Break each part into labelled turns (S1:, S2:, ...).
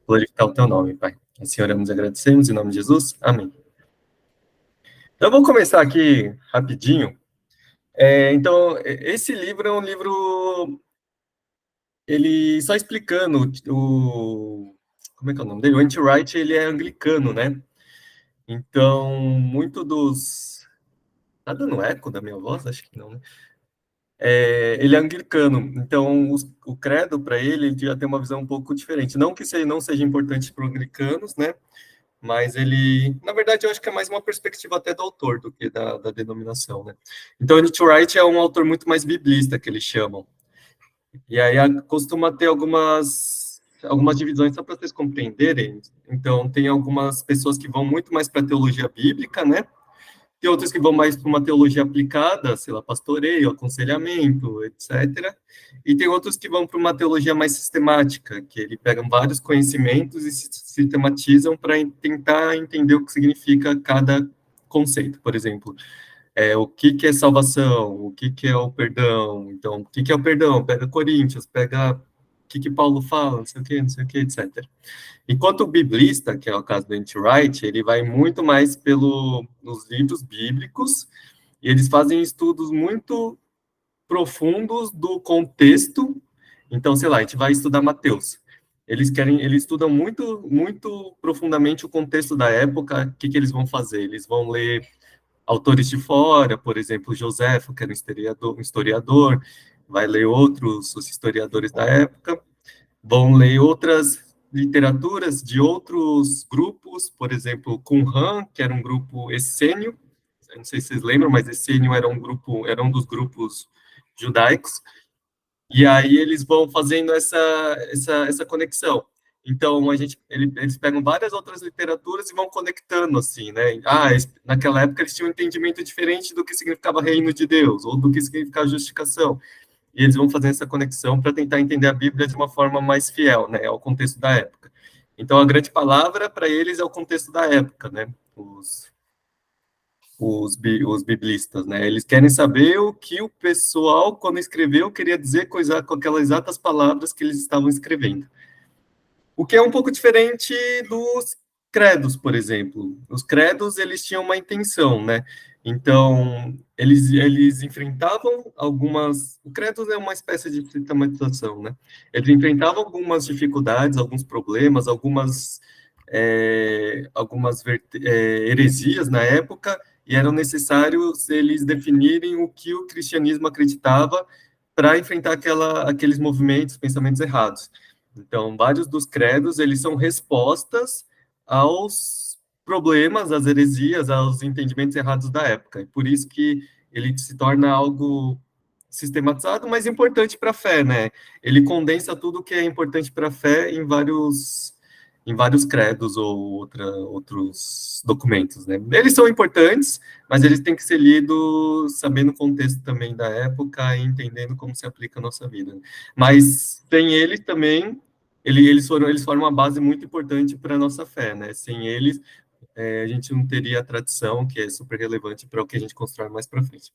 S1: glorificar o teu nome, Pai. Senhor, nos agradecemos em nome de Jesus. Amém. Então, vamos começar aqui rapidinho. Então, esse livro é um livro, ele só explicando como é que é o nome dele? O N.T. Wright, ele é anglicano, né? Então, muito dos... Tá dando eco da minha voz? Acho que não, né? Ele é anglicano, então o credo para ele já tem uma visão um pouco diferente. Não que isso não seja importante para os anglicanos, né? Mas ele, na verdade, eu acho que é mais uma perspectiva até do autor do que da denominação, né? Então, N.T. Wright é um autor muito mais biblista, que eles chamam. E aí costuma ter algumas divisões, só para vocês compreenderem. Então, tem algumas pessoas que vão muito mais para a teologia bíblica, né? Tem outros que vão mais para uma teologia aplicada, sei lá, pastoreio, aconselhamento, etc. E tem outros que vão para uma teologia mais sistemática, que ele pegam vários conhecimentos e sistematizam para tentar entender o que significa cada conceito. Por exemplo, o que é salvação, o que é o perdão. Então, o que é o perdão? Pega Coríntios, pega o que Paulo fala, não sei o que, etc. Enquanto o biblista, que é o caso do N.T. Wright, ele vai muito mais nos livros bíblicos, e eles fazem estudos muito profundos do contexto. Então, sei lá, a gente vai estudar Mateus. Eles estudam muito profundamente o contexto da época, o que eles vão fazer? Eles vão ler autores de fora, por exemplo, Joséfo, que era um historiador, vai ler outros os historiadores da época, vão ler outras literaturas de outros grupos, por exemplo, Qumran, que era um grupo essênio, não sei se vocês lembram, mas essênio era um dos grupos judaicos, e aí eles vão fazendo essa conexão. Então, eles pegam várias outras literaturas e vão conectando, assim, né? Naquela época eles tinham um entendimento diferente do que significava reino de Deus, ou do que significava justificação, e eles vão fazer essa conexão para tentar entender a Bíblia de uma forma mais fiel, né, ao contexto da época. Então, a grande palavra para eles é o contexto da época, né, os biblistas, né, eles querem saber o que o pessoal, quando escreveu, queria dizer com aquelas exatas palavras que eles estavam escrevendo. O que é um pouco diferente dos credos, por exemplo. Os credos, eles tinham uma intenção, né? Então, eles enfrentavam algumas... O credo é uma espécie de sistematização, né? Eles enfrentavam algumas dificuldades, alguns problemas, heresias na época, e eram necessários eles definirem o que o cristianismo acreditava para enfrentar aqueles movimentos, pensamentos errados. Então, vários dos credos, eles são respostas aos problemas, às heresias, aos entendimentos errados da época. E por isso que ele se torna algo sistematizado, mas importante para a fé, né? Ele condensa tudo que é importante para a fé em vários credos ou outros documentos, né? Eles são importantes, mas eles têm que ser lidos sabendo o contexto também da época e entendendo como se aplica a nossa vida. Mas sem eles também, eles formam uma base muito importante para a nossa fé, né? Sem eles, a gente não teria a tradição, que é super relevante para o que a gente constrói mais para frente.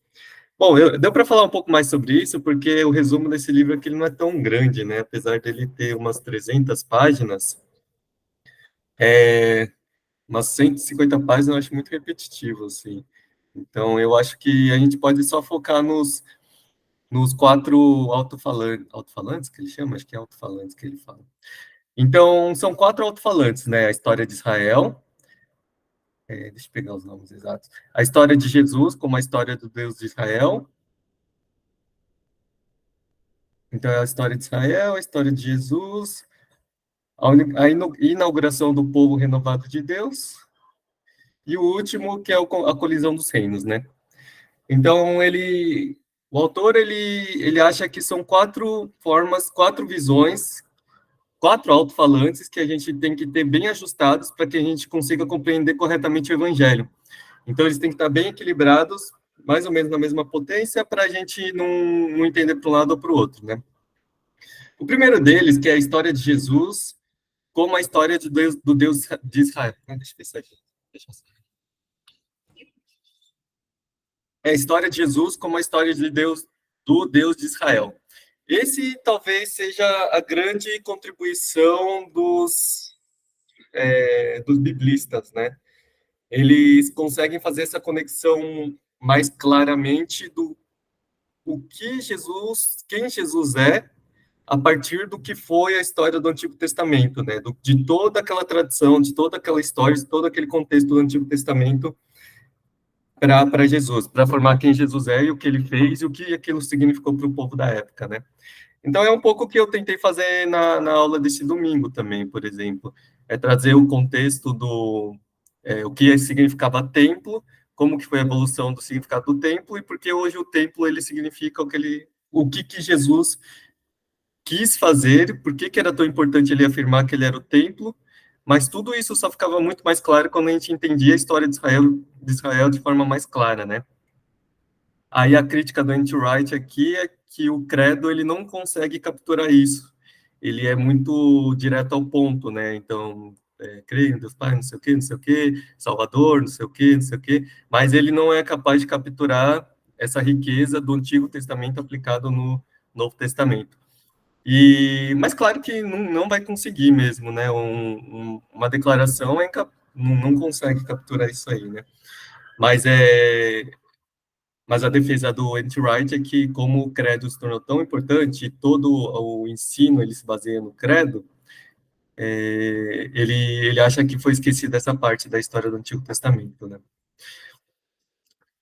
S1: Bom, deu para falar um pouco mais sobre isso, porque o resumo desse livro aqui não é tão grande, né? Apesar dele ter umas 300 páginas, umas 150 páginas eu acho muito repetitivo, assim. Então, eu acho que a gente pode só focar nos 4 alto-falantes que ele chama? Acho que é alto-falantes que ele fala. Então, são 4 alto-falantes, né? A história de Israel, deixa eu pegar os nomes exatos. A história de Jesus, como a história do Deus de Israel. Então, é a história de Israel, a história de Jesus, a inauguração do povo renovado de Deus, e o último, que é a colisão dos reinos, né? Então, o autor, ele acha que são 4 formas, 4 visões, 4 alto-falantes que a gente tem que ter bem ajustados para que a gente consiga compreender corretamente o evangelho. Então, eles têm que estar bem equilibrados, mais ou menos na mesma potência, para a gente não entender para um lado ou para o outro, né? O primeiro deles, que é a história de Jesus, como a história do Deus de Israel. Deixa eu ver isso aqui. É a história de Jesus como a história do Deus de Israel. Esse talvez seja a grande contribuição dos biblistas, né? Eles conseguem fazer essa conexão mais claramente do o que Jesus, quem Jesus é, a partir do que foi a história do Antigo Testamento, né? De toda aquela tradição, de toda aquela história, de todo aquele contexto do Antigo Testamento para Jesus, para formar quem Jesus é e o que ele fez e o que aquilo significou para o povo da época, né? Então é um pouco o que eu tentei fazer na aula desse domingo também, por exemplo, é trazer o contexto do o que significava templo, como que foi a evolução do significado do templo e porque hoje o templo ele significa o que Jesus quis fazer, por que era tão importante ele afirmar que ele era o templo, mas tudo isso só ficava muito mais claro quando a gente entendia a história de Israel de forma mais clara, né? Aí a crítica do Anti-Wright aqui é que o credo ele não consegue capturar isso. Ele é muito direto ao ponto, né? Então, creio em Deus Pai, não sei o quê, Salvador, não sei o quê, não sei o quê, mas ele não é capaz de capturar essa riqueza do Antigo Testamento aplicado no Novo Testamento. Mas claro que não vai conseguir mesmo, né? Uma declaração não consegue capturar isso aí, né? Mas mas a defesa do anti-right é que, como o credo se tornou tão importante, e todo o ensino ele se baseia no credo, ele acha que foi esquecida essa parte da história do Antigo Testamento, né?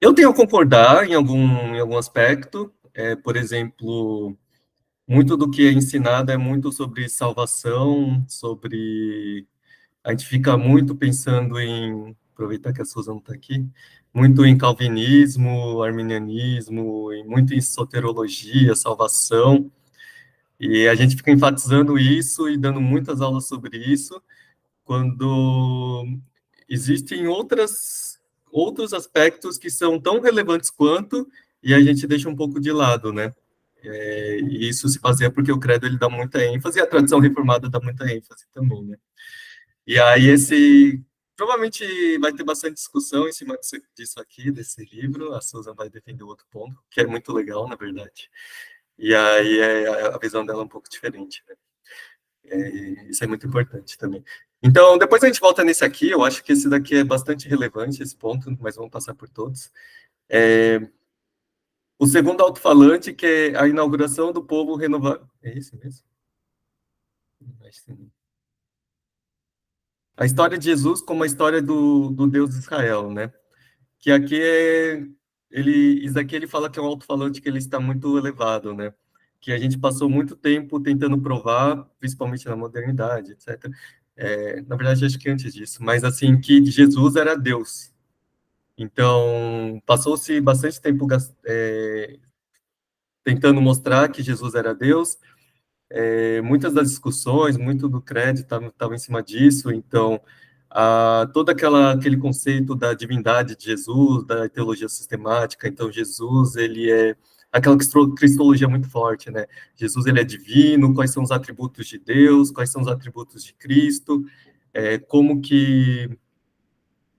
S1: Eu tenho a concordar em algum aspecto, por exemplo, muito do que é ensinado é muito sobre salvação, sobre... A gente fica muito pensando em... Aproveitar que a Susan não está aqui. Muito em calvinismo, arminianismo, e muito em soterologia, salvação. E a gente fica enfatizando isso e dando muitas aulas sobre isso, quando existem outros aspectos que são tão relevantes quanto, e a gente deixa um pouco de lado, né? E isso se baseia porque o credo ele dá muita ênfase e a tradição reformada dá muita ênfase também, né? E aí provavelmente vai ter bastante discussão em cima disso aqui, desse livro, a Susan vai defender outro ponto, que é muito legal, na verdade. E aí a visão dela é um pouco diferente, né? Isso é muito importante também. Então, depois a gente volta nesse aqui, eu acho que esse daqui é bastante relevante, esse ponto, mas vamos passar por todos. O segundo alto-falante, que é a inauguração do povo renovado. É isso mesmo? A história de Jesus como a história do Deus de Israel, né? Que aqui isso aqui ele fala que é um alto-falante que ele está muito elevado, né? Que a gente passou muito tempo tentando provar, principalmente na modernidade, etc. Na verdade, acho que antes disso, mas assim, que Jesus era Deus. Então, passou-se bastante tempo tentando mostrar que Jesus era Deus. Muitas das discussões, muito do crédito estava em cima disso. Então, todo aquele conceito da divindade de Jesus, da teologia sistemática. Então, Jesus, ele é aquela cristologia muito forte, né? Jesus, ele é divino, quais são os atributos de Deus, quais são os atributos de Cristo, como que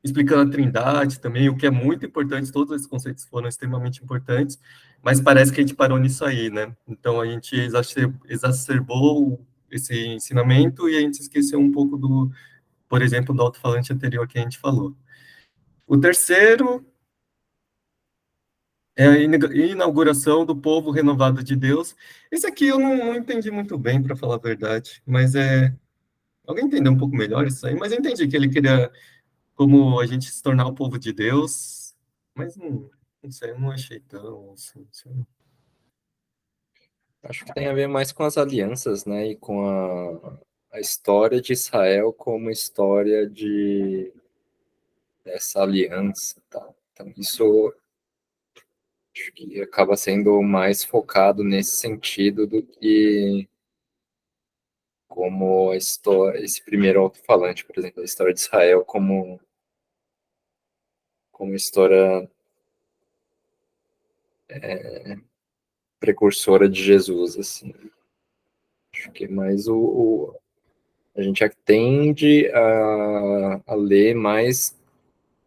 S1: explicando a Trindade também, o que é muito importante, todos esses conceitos foram extremamente importantes, mas parece que a gente parou nisso aí, né? Então a gente exacerbou esse ensinamento e a gente esqueceu um pouco por exemplo, do alto-falante anterior que a gente falou. O terceiro é a inauguração do povo renovado de Deus. Esse aqui eu não entendi muito bem, para falar a verdade, mas alguém entendeu um pouco melhor isso aí, mas eu entendi que ele queria como a gente se tornar o povo de Deus, mas não sei, eu não achei tão assim.
S2: Acho que tem a ver mais com as alianças, né, e com a história de Israel como história dessa aliança, tá? Então, isso acho que acaba sendo mais focado nesse sentido do que como a história, esse primeiro alto-falante, por exemplo, a história de Israel como história precursora de Jesus, assim. Acho que é mais a gente tende a ler mais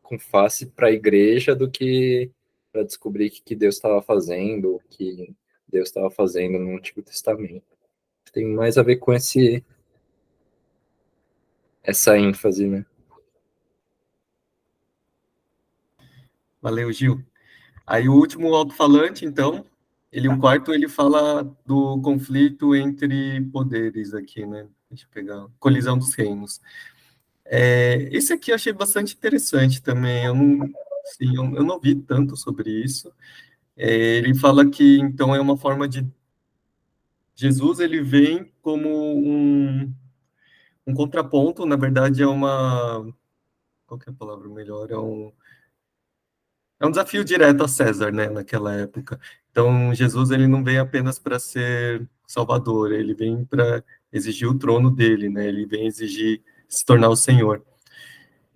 S2: com face para a igreja do que para descobrir o que Deus estava fazendo, o que Deus estava fazendo no Antigo Testamento. Tem mais a ver com essa ênfase, né?
S1: Valeu, Gil. Aí o último alto-falante, então, o quarto, ele fala do conflito entre poderes aqui, né? Deixa eu pegar. Colisão dos reinos. Esse aqui eu achei bastante interessante também. Eu não vi tanto sobre isso. Ele fala que, então, é uma forma de... Jesus, ele vem como um contraponto, na verdade, é uma... Qual que é a palavra melhor? É um desafio direto a César, né, naquela época. Então, Jesus, ele não vem apenas para ser salvador, ele vem para exigir o trono dele, né, ele vem exigir se tornar o Senhor.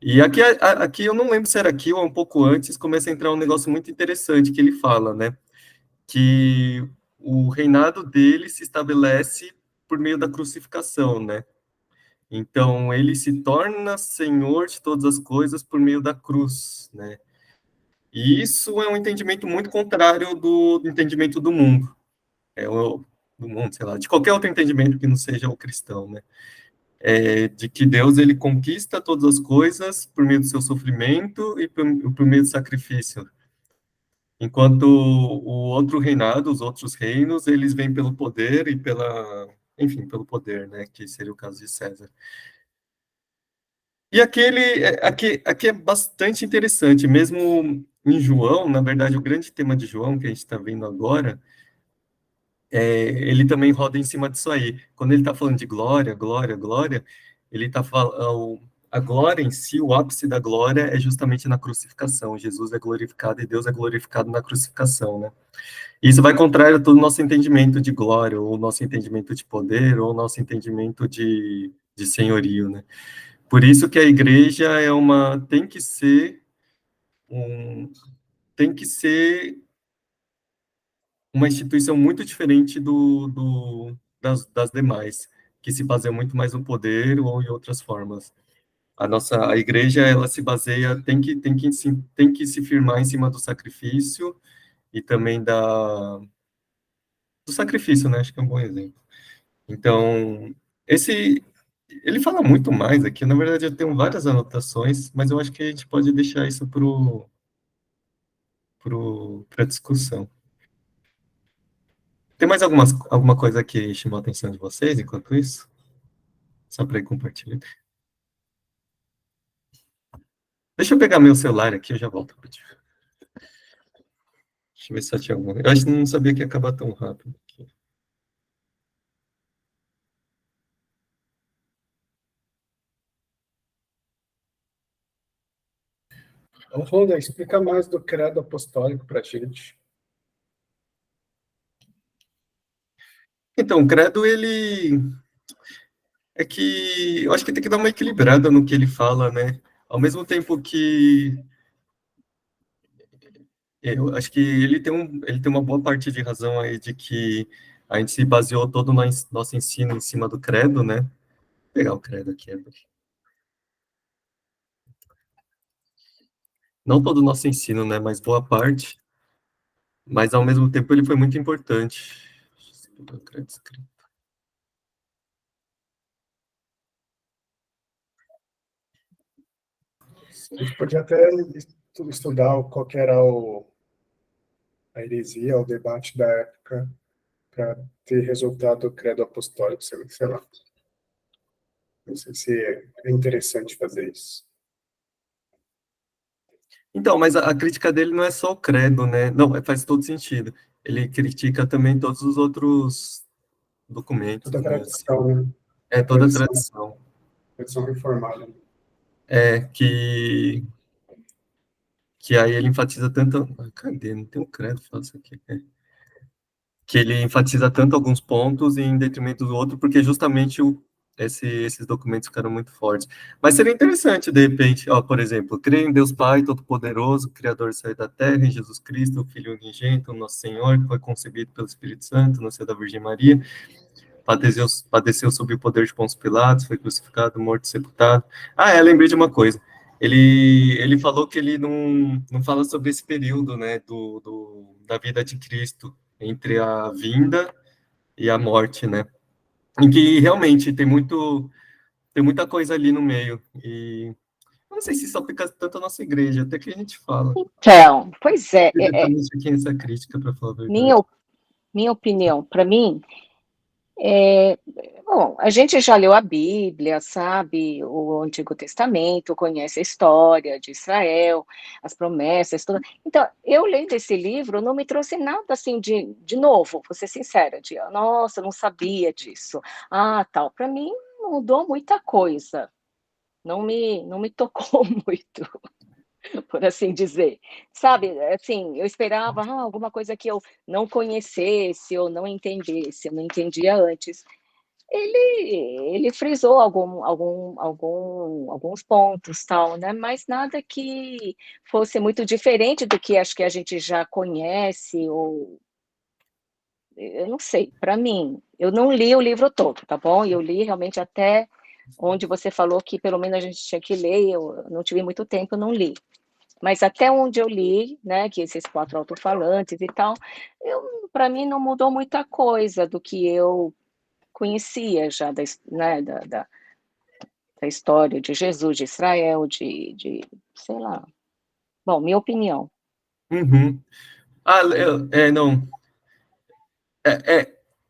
S1: E aqui eu não lembro se era aqui ou um pouco antes, começa a entrar um negócio muito interessante que ele fala, né, que o reinado dele se estabelece por meio da crucificação, né. Então, ele se torna Senhor de todas as coisas por meio da cruz, né. E isso é um entendimento muito contrário do entendimento do mundo, do mundo, sei lá, de qualquer outro entendimento que não seja o cristão, né? De que Deus, ele conquista todas as coisas por meio do seu sofrimento e por meio do sacrifício. Enquanto o outro reinado, os outros reinos, eles vêm pelo poder e enfim, pelo poder, né? Que seria o caso de César. E aqui é bastante interessante, mesmo em João, na verdade, o grande tema de João, que a gente está vendo agora, ele também roda em cima disso aí. Quando ele está falando de glória, glória, glória, ele está falando. A glória em si, o ápice da glória é justamente na crucificação. Jesus é glorificado e Deus é glorificado na crucificação, né? Isso vai contrário a todo o nosso entendimento de glória, ou o nosso entendimento de poder, ou o nosso entendimento de senhorio, né? Por isso que a igreja um, tem que ser uma instituição muito diferente das demais, que se baseia muito mais no poder ou em outras formas. A igreja, ela se baseia, tem que se firmar em cima do sacrifício e também do sacrifício, né? Acho que é um bom exemplo. Então, ele fala muito mais aqui, na verdade eu tenho várias anotações, mas eu acho que a gente pode deixar isso para discussão. Tem mais alguma coisa que chamou a atenção de vocês enquanto isso? Só para ir compartilhando. Deixa eu pegar meu celular aqui, eu já volto. Deixa eu ver se só tinha alguma. Eu acho que não sabia que ia acabar tão rápido.
S3: Então, Roda, explica mais do credo apostólico para a gente.
S1: Então, o credo, ele é que eu acho que tem que dar uma equilibrada no que ele fala, né? Ao mesmo tempo que eu acho que ele tem uma boa parte de razão aí de que a gente se baseou todo o nosso ensino em cima do credo, né? Vou pegar o credo aqui. Não todo o nosso ensino, né? Mas boa parte. Mas ao mesmo tempo ele foi muito importante. O credo escrito.
S3: A gente podia até estudar qual que era a heresia, o debate da época, para ter resultado do credo apostólico, sei lá. Não sei se é interessante fazer isso.
S1: Então, mas a crítica dele não é só o credo, né? Não, faz todo sentido. Ele critica também todos os outros documentos,
S3: Toda a
S1: né? Assim.
S3: tradição, né?
S1: Toda a tradição.
S3: Tradição reformada.
S1: Que aí ele enfatiza tanto... Cadê? Não tem um credo, faço aqui. Que ele enfatiza tanto alguns pontos em detrimento do outro, porque justamente esses documentos ficaram muito fortes. Mas seria interessante, de repente, por exemplo, crer em Deus Pai Todo-Poderoso, Criador do céu e da terra, em Jesus Cristo, o Filho unigênito, nosso Senhor, que foi concebido pelo Espírito Santo, nasceu da Virgem Maria, padeceu sob o poder de Pôncio Pilatos, foi crucificado, morto e sepultado. Lembrei de uma coisa. Ele falou que ele não fala sobre esse período, né, da vida de Cristo, entre a vinda e a morte, né? Em que realmente tem muita coisa ali no meio. E eu não sei se isso aplica tanto à nossa igreja, até que a gente fala.
S4: Então, pois é,
S1: Diretamente aqui nessa crítica, para falar a verdade.
S4: minha opinião, para mim, bom, a gente já leu a Bíblia, sabe, o Antigo Testamento, conhece a história de Israel, as promessas, tudo. Então, eu lendo esse livro, não me trouxe nada assim de novo, vou ser sincera, de, nossa, eu não sabia disso. Tal, para mim não mudou muita coisa, não me tocou muito, por assim dizer. Sabe, assim, eu esperava alguma coisa que eu não conhecesse ou não entendesse, eu não entendia antes. Ele frisou alguns pontos, tal, né? Mas nada que fosse muito diferente do que acho que a gente já conhece, ou eu não sei, para mim, eu não li o livro todo, tá bom? Eu li realmente até onde você falou que pelo menos a gente tinha que ler, eu não tive muito tempo, eu não li. Mas até onde eu li, né, que esses 4 alto-falantes e tal, para mim não mudou muita coisa do que eu conhecia já né, da história de Jesus, de Israel, sei lá. Bom, minha opinião.
S1: Uhum. Não.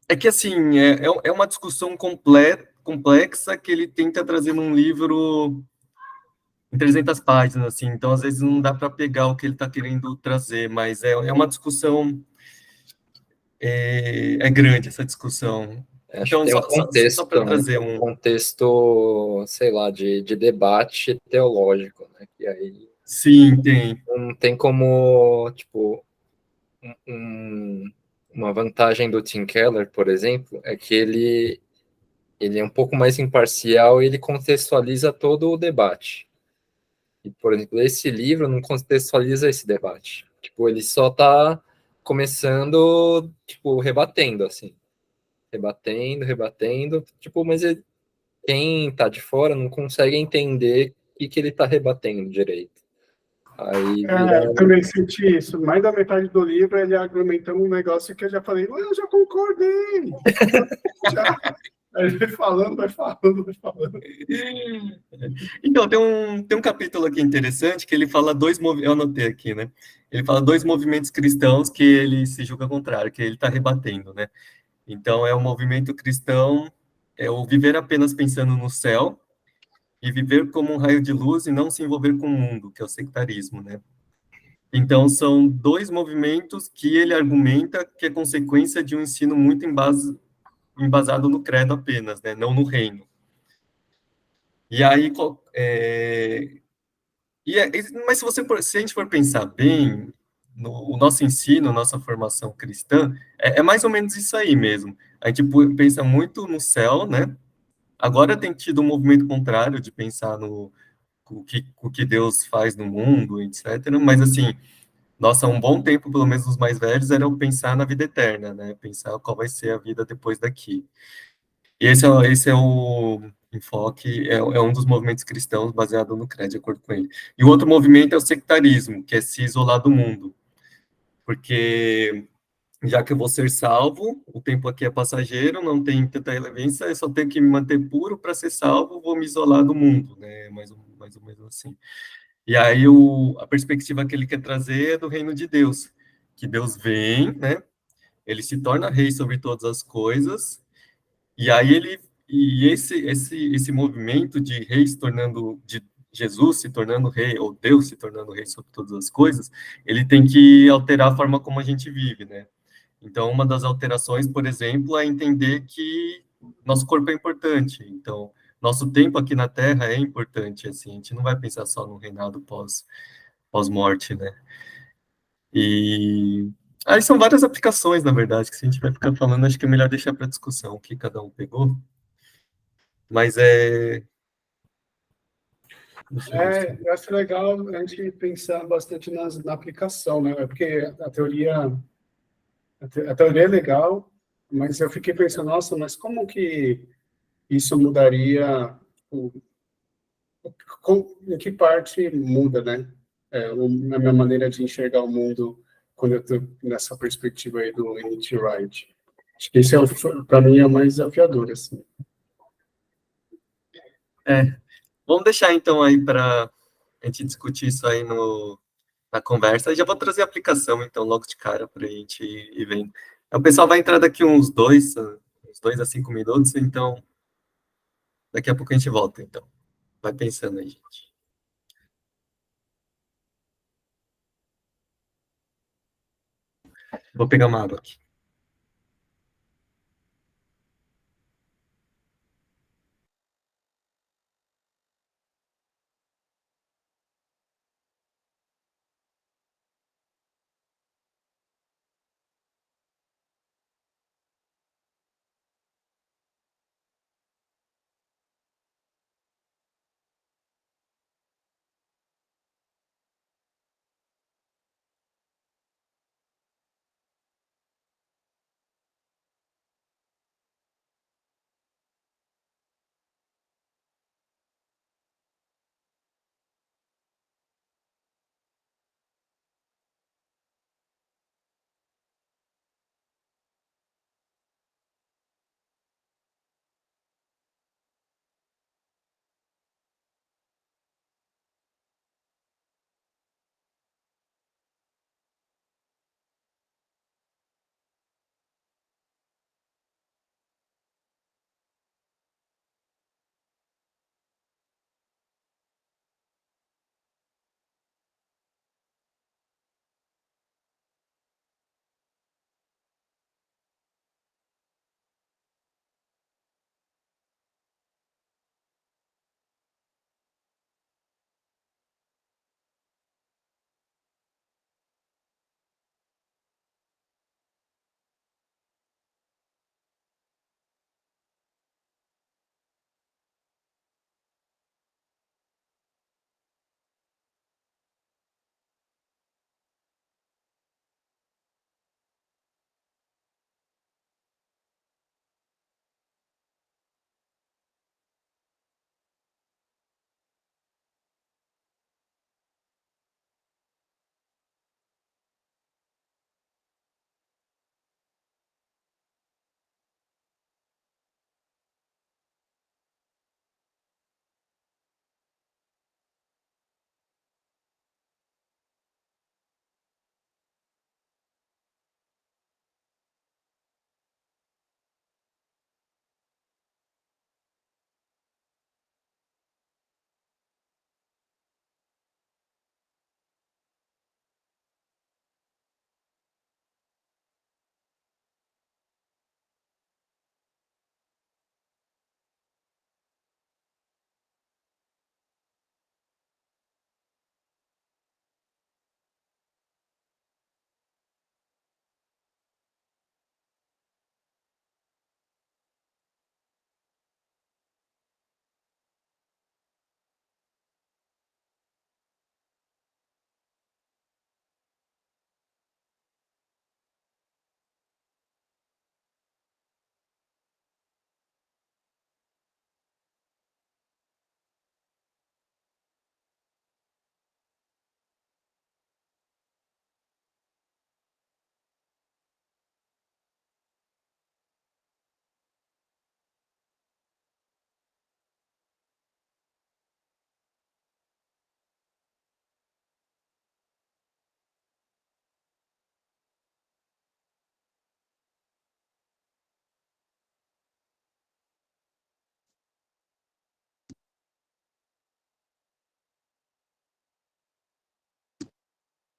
S1: É que, assim, é uma discussão complexa que ele tenta trazer num livro em 300 páginas, assim, então, às vezes, não dá para pegar o que ele está querendo trazer, mas é uma discussão, grande essa discussão.
S2: Acho que
S1: Então,
S2: tem um
S1: só
S2: contexto
S1: para
S2: também,
S1: trazer
S2: um contexto, sei lá, de debate teológico, né? Que aí
S1: Sim, tem.
S2: não tem como, tipo, uma vantagem do Tim Keller, por exemplo, é que ele é um pouco mais imparcial e ele contextualiza todo o debate. E, por exemplo, esse livro não contextualiza esse debate. Tipo, ele só está começando, tipo, rebatendo, assim. Rebatendo. Tipo, mas quem está de fora não consegue entender o que ele está rebatendo direito. Aí
S3: Eu também senti isso. Mais da metade do livro ele argumentando um negócio que eu já falei, eu já concordei. Já. Aí ele vai falando.
S1: Então, tem um capítulo aqui interessante que ele fala eu anotei aqui, né? Ele fala 2 movimentos cristãos que ele se julga contrário, que ele está rebatendo, né? Então, é o movimento cristão, é o viver apenas pensando no céu e viver como um raio de luz e não se envolver com o mundo, que é o sectarismo, né? Então, são 2 movimentos que ele argumenta que é consequência de um ensino muito embasado no credo apenas, né? Não no reino. E aí, mas se a gente for pensar bem, o nosso ensino, nossa formação cristã, é mais ou menos isso aí mesmo. A gente pensa muito no céu, né? Agora tem tido um movimento contrário de pensar no o que Deus faz no mundo, etc. Mas, assim, nossa, um bom tempo, pelo menos os mais velhos, era o pensar na vida eterna, né? Pensar qual vai ser a vida depois daqui. E esse é o enfoque, é um dos movimentos cristãos baseado no credo, de acordo com ele. E o outro movimento é o sectarismo, que é se isolar do mundo. Porque, já que eu vou ser salvo, o tempo aqui é passageiro, não tem tanta relevância, eu só tenho que me manter puro para ser salvo, vou me isolar do mundo, né? Mais ou menos assim. E aí, a perspectiva que ele quer trazer é do reino de Deus, que Deus vem, né? Ele se torna rei sobre todas as coisas, e aí esse movimento de rei se tornando, de Jesus se tornando rei, ou Deus se tornando rei sobre todas as coisas, ele tem que alterar a forma como a gente vive, né? Então, uma das alterações, por exemplo, é entender que nosso corpo é importante. Então, nosso tempo aqui na Terra é importante, assim, a gente não vai pensar só no reinado pós-morte, né? E aí são várias aplicações, na verdade, que se a gente vai ficar falando, acho que é melhor deixar para discussão o que cada um pegou. Mas
S3: Eu acho legal a gente pensar bastante na aplicação, né? Porque a teoria é legal, mas eu fiquei pensando, nossa, mas como que isso mudaria, em que parte muda, né? A minha maneira de enxergar o mundo quando eu estou nessa perspectiva aí do N.T. Wright. Acho que esse para mim é o mais desafiador, assim.
S1: Vamos deixar então aí para a gente discutir isso aí na conversa. Já vou trazer a aplicação, então, logo de cara, para a gente ir vendo. O pessoal vai entrar daqui uns 2 a 5 minutos, então daqui a pouco a gente volta, então. Vai pensando aí, gente. Vou pegar uma água aqui.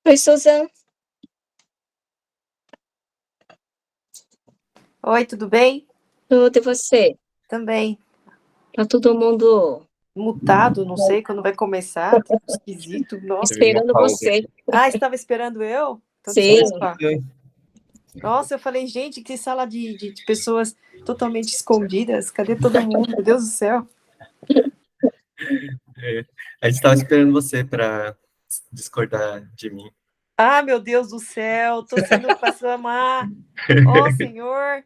S4: Oi, Suzana.
S5: Oi, tudo bem?
S4: Tudo e você?
S5: Também.
S4: Tá todo mundo
S5: Mutado, não sei quando vai começar, tudo esquisito. Nossa.
S2: Teve uma
S4: esperando
S2: pausa
S4: você.
S5: Ah, estava esperando eu? Então,
S4: Sim.
S5: desculpa. Nossa, eu falei, gente, que sala de pessoas totalmente escondidas. Cadê todo mundo? Meu Deus do céu.
S1: A gente estava esperando você para discordar de mim.
S5: Ah, meu Deus do céu, tô sendo pessoa má. Ó, Senhor.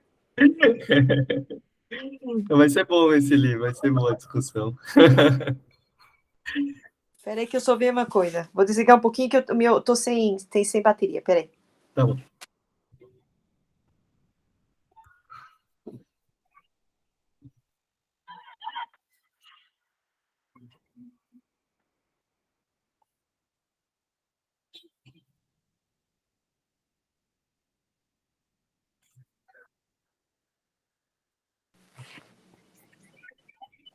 S1: Vai ser bom esse livro, vai ser boa a discussão.
S5: Peraí que eu só vi uma coisa. Vou desligar um pouquinho que eu tô sem bateria. Peraí.
S1: Tá bom.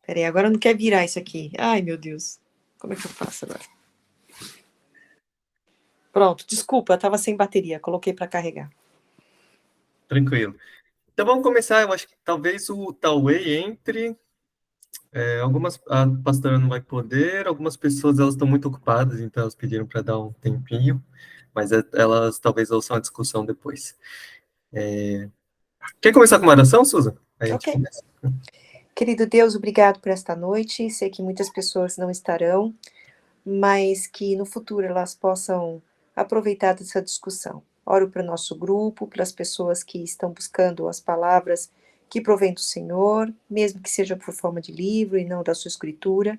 S5: Peraí, agora não quer virar isso aqui. Ai, meu Deus. Como é que eu faço agora? Pronto, desculpa, eu tava sem bateria, coloquei para carregar.
S1: Tranquilo. Então vamos começar, eu acho que talvez o Tauê entre, a pastora não vai poder, algumas pessoas elas estão muito ocupadas, então elas pediram para dar um tempinho, mas elas talvez ouçam a discussão depois. Quer começar com uma oração, Susan? Aí a gente
S5: Ok.
S1: começa.
S5: Querido Deus, obrigado por esta noite. Sei que muitas pessoas não estarão, mas que no futuro elas possam aproveitar dessa discussão. Oro para o nosso grupo, pelas pessoas que estão buscando as palavras que provém do Senhor, mesmo que seja por forma de livro e não da sua escritura.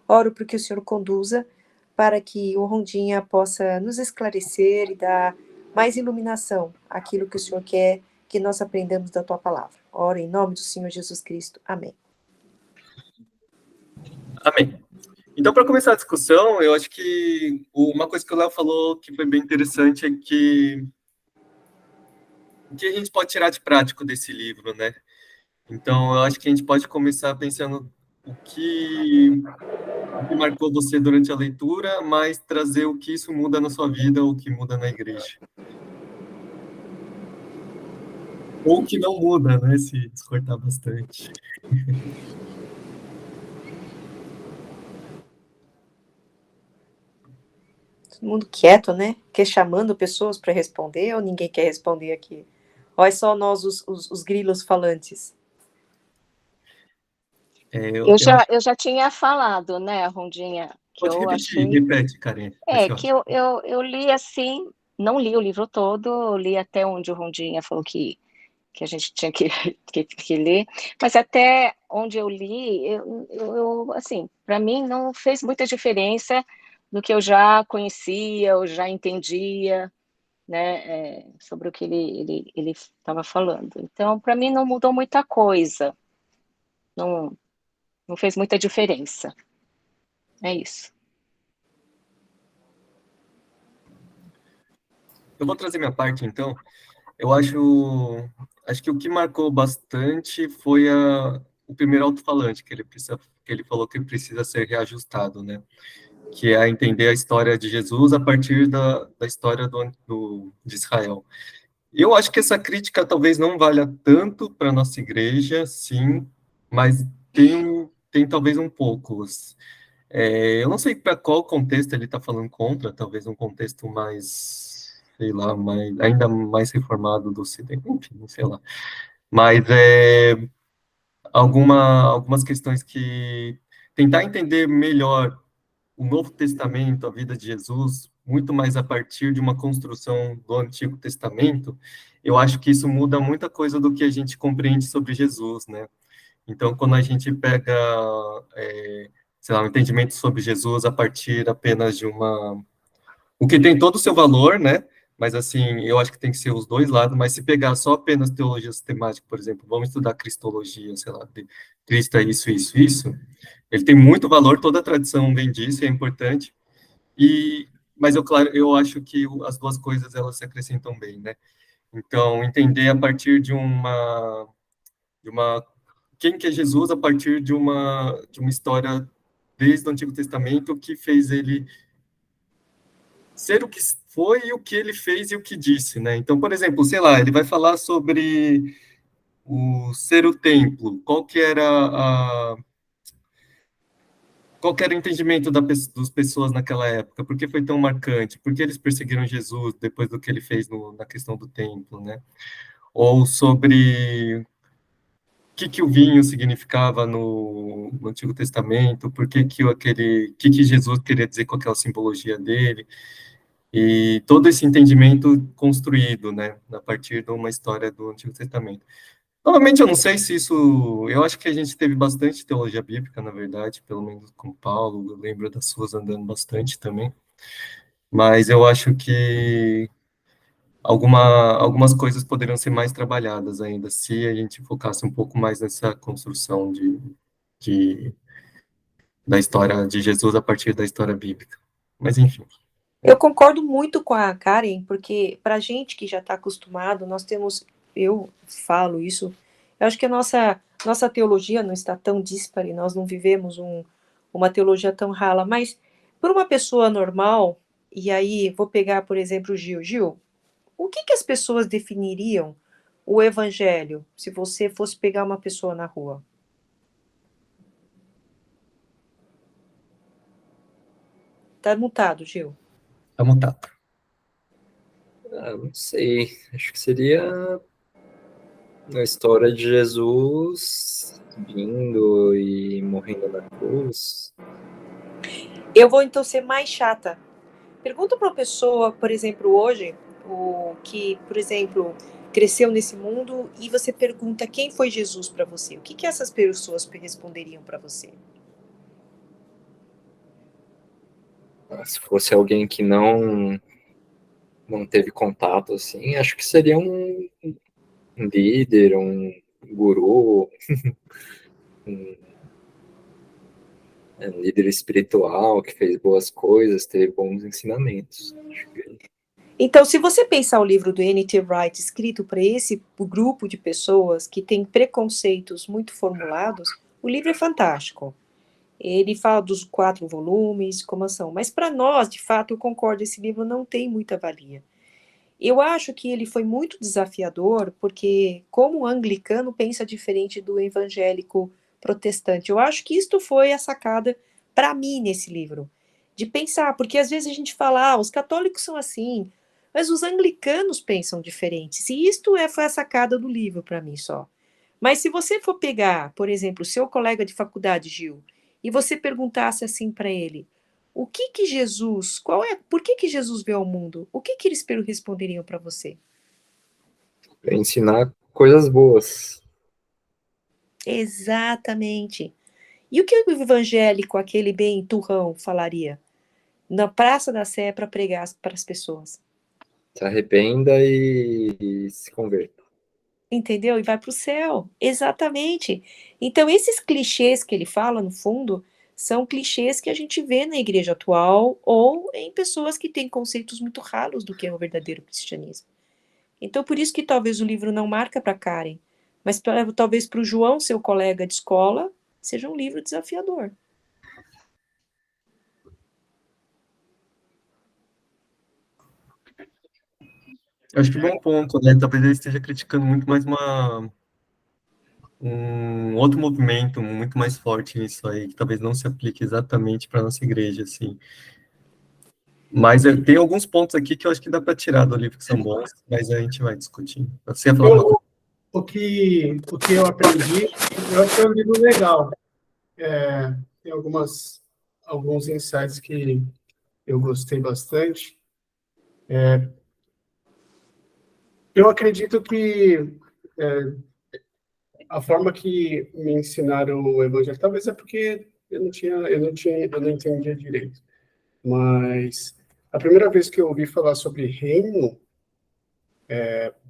S5: Oro para que o Senhor conduza para que o Rondinha possa nos esclarecer e dar mais iluminação àquilo que o Senhor quer que nós aprendamos da tua palavra. Oro em nome do Senhor Jesus Cristo. Amém.
S1: Amém. Então, para começar a discussão, eu acho que uma coisa que o Léo falou que foi bem interessante é que o que a gente pode tirar de prático desse livro, né? Então, eu acho que a gente pode começar pensando o que marcou você durante a leitura, mas trazer o que isso muda na sua vida, o que muda na igreja. Ou que não muda, né? Se descortar bastante.
S5: Todo mundo quieto, né? Quer chamando pessoas para responder ou ninguém quer responder aqui? Ou é só nós, os grilos falantes?
S4: Eu já tinha falado, né, Rondinha, que
S1: Pode
S4: eu
S1: repetir,
S4: achei.
S1: repete, Karen. Vai ser
S4: Que
S1: ótimo.
S4: eu li assim, não li o livro todo, eu li até onde o Rondinha falou que a gente tinha que ler, mas até onde eu li, assim, para mim não fez muita diferença do que eu já conhecia, eu já entendia, né, sobre o que ele estava falando. Então, para mim não mudou muita coisa, não, não fez muita diferença. É isso.
S1: Eu vou trazer minha parte, então. Eu acho que o que marcou bastante foi o primeiro alto-falante que ele falou que precisa ser reajustado, né? Que é entender a história de Jesus a partir da história de Israel. Eu acho que essa crítica talvez não valha tanto para a nossa igreja, sim, mas tem talvez um pouco. Eu não sei para qual contexto ele está falando contra, talvez um contexto mais, sei lá, ainda mais reformado do Ocidente, enfim, sei lá. Mas algumas questões que tentar entender melhor o Novo Testamento, a vida de Jesus, muito mais a partir de uma construção do Antigo Testamento, eu acho que isso muda muita coisa do que a gente compreende sobre Jesus, né? Então, quando a gente pega, sei lá, um entendimento sobre Jesus a partir apenas de uma... O que tem todo o seu valor, né? Mas, assim, eu acho que tem que ser os dois lados, mas se pegar só apenas teologia sistemática, por exemplo, vamos estudar cristologia, sei lá, de Cristo é isso, isso, isso, ele tem muito valor, toda a tradição vem disso, é importante, mas claro, eu acho que as duas coisas, elas se acrescentam bem, né? Então, entender a partir de uma quem que é Jesus a partir de uma história desde o Antigo Testamento que fez ele ser o que foi e o que ele fez e o que disse, né? Então, por exemplo, sei lá, ele vai falar sobre ser o templo, qual que era o entendimento das pessoas naquela época, por que foi tão marcante, por que eles perseguiram Jesus depois do que ele fez na questão do templo, né? Ou sobre que o vinho significava no Antigo Testamento, por que Jesus queria dizer com aquela simbologia dele, e todo esse entendimento construído, né, a partir de uma história do Antigo Testamento. Novamente, eu não sei se isso... Eu acho que a gente teve bastante teologia bíblica, na verdade, pelo menos com Paulo, eu lembro das suas andando bastante também, mas eu acho que algumas coisas poderiam ser mais trabalhadas ainda, se a gente focasse um pouco mais nessa construção de da história de Jesus a partir da história bíblica. Mas, enfim.
S5: Eu concordo muito com a Karen, porque para gente que já está acostumado, nós temos, eu falo isso, eu acho que a nossa teologia não está tão díspare, nós não vivemos uma teologia tão rala, mas para uma pessoa normal, e aí vou pegar, por exemplo, o Gil. Gil, o que as pessoas definiriam o evangelho se você fosse pegar uma pessoa na rua? Tá mutado, Gil.
S1: Tá mutado.
S2: Não sei, acho que seria a história de Jesus vindo e morrendo na cruz.
S5: Eu vou então ser mais chata. Pergunta para uma pessoa, por exemplo, hoje, que, por exemplo, cresceu nesse mundo, e você pergunta quem foi Jesus para você. O que essas pessoas responderiam para você?
S2: Se fosse alguém que não teve contato, assim, acho que seria um líder, um guru, um líder espiritual que fez boas coisas, teve bons ensinamentos.
S5: Então, se você pensar o livro do N.T. Wright escrito para esse grupo de pessoas que tem preconceitos muito formulados, o livro é fantástico. Ele fala dos 4 volumes, como são. Mas para nós, de fato, eu concordo, esse livro não tem muita valia. Eu acho que ele foi muito desafiador, porque como o anglicano pensa diferente do evangélico protestante. Eu acho que isto foi a sacada para mim nesse livro, de pensar, porque às vezes a gente fala, os católicos são assim, mas os anglicanos pensam diferente. Se isto foi a sacada do livro para mim só. Mas se você for pegar, por exemplo, o seu colega de faculdade, Gil, e você perguntasse assim para ele, o que Jesus, por que Jesus veio ao mundo? O que eles responderiam para você?
S2: Para ensinar coisas boas.
S5: Exatamente. E o que o evangélico, aquele bem turrão, falaria? Na Praça da Sé para pregar para as pessoas.
S2: Se arrependa e se converta.
S5: Entendeu? E vai para o céu. Exatamente. Então, esses clichês que ele fala, no fundo, são clichês que a gente vê na igreja atual ou em pessoas que têm conceitos muito ralos do que é o verdadeiro cristianismo. Então, por isso que talvez o livro não marca para Karen, mas talvez para o João, seu colega de escola, seja um livro desafiador.
S1: Acho que bom ponto, né? Talvez ele esteja criticando muito mais um outro movimento muito mais forte nisso aí, que talvez não se aplique exatamente para nossa igreja, assim. Mas tem alguns pontos aqui que eu acho que dá para tirar do livro que são bons, mas a gente vai discutindo. Você ia falar uma coisa?
S3: O que eu aprendi, eu achei um livro legal. Tem alguns insights que eu gostei bastante. Eu acredito que a forma que me ensinaram o evangelho, talvez é porque eu não entendia direito. Mas a primeira vez que eu ouvi falar sobre reino,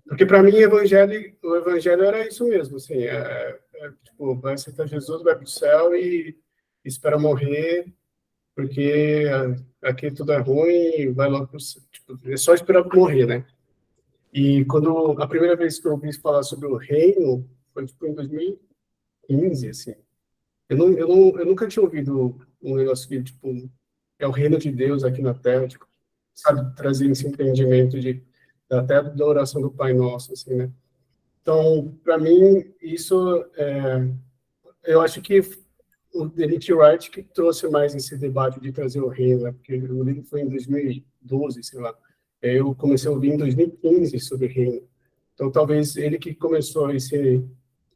S3: porque para mim o evangelho era isso mesmo, assim, tipo, vai aceitar Jesus, vai para o céu e espera morrer, porque aqui tudo é ruim, vai logo pro céu. Tipo, é só esperar morrer, né? E quando a primeira vez que eu ouvi falar sobre o reino foi tipo em 2015, assim. Eu nunca tinha ouvido um negócio que tipo é o reino de Deus aqui na Terra, tipo, sabe, trazer esse entendimento até da oração do Pai Nosso, assim, né? Então, para mim, isso eu acho que o N.T. Wright que trouxe mais esse debate de trazer o reino, né? Porque o livro foi em 2012, sei lá. Eu comecei a ouvir em 2015 sobre o reino. Então, talvez ele que começou esse...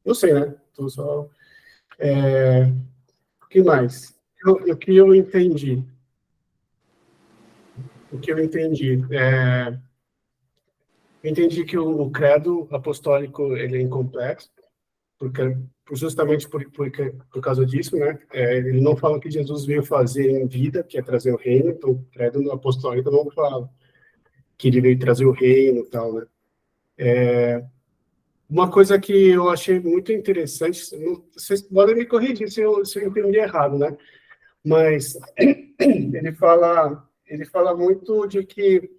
S3: Não sei, né? Tô só... O que mais? O que eu entendi? Eu entendi que o credo apostólico ele é incompleto, porque justamente por causa disso, né? Ele não fala o que Jesus veio fazer em vida, que é trazer o reino. Então, o credo apostólico não fala que ele veio trazer o reino e tal, né? Uma coisa que eu achei muito interessante, vocês podem me corrigir se eu entendi errado, né? Mas ele fala muito de que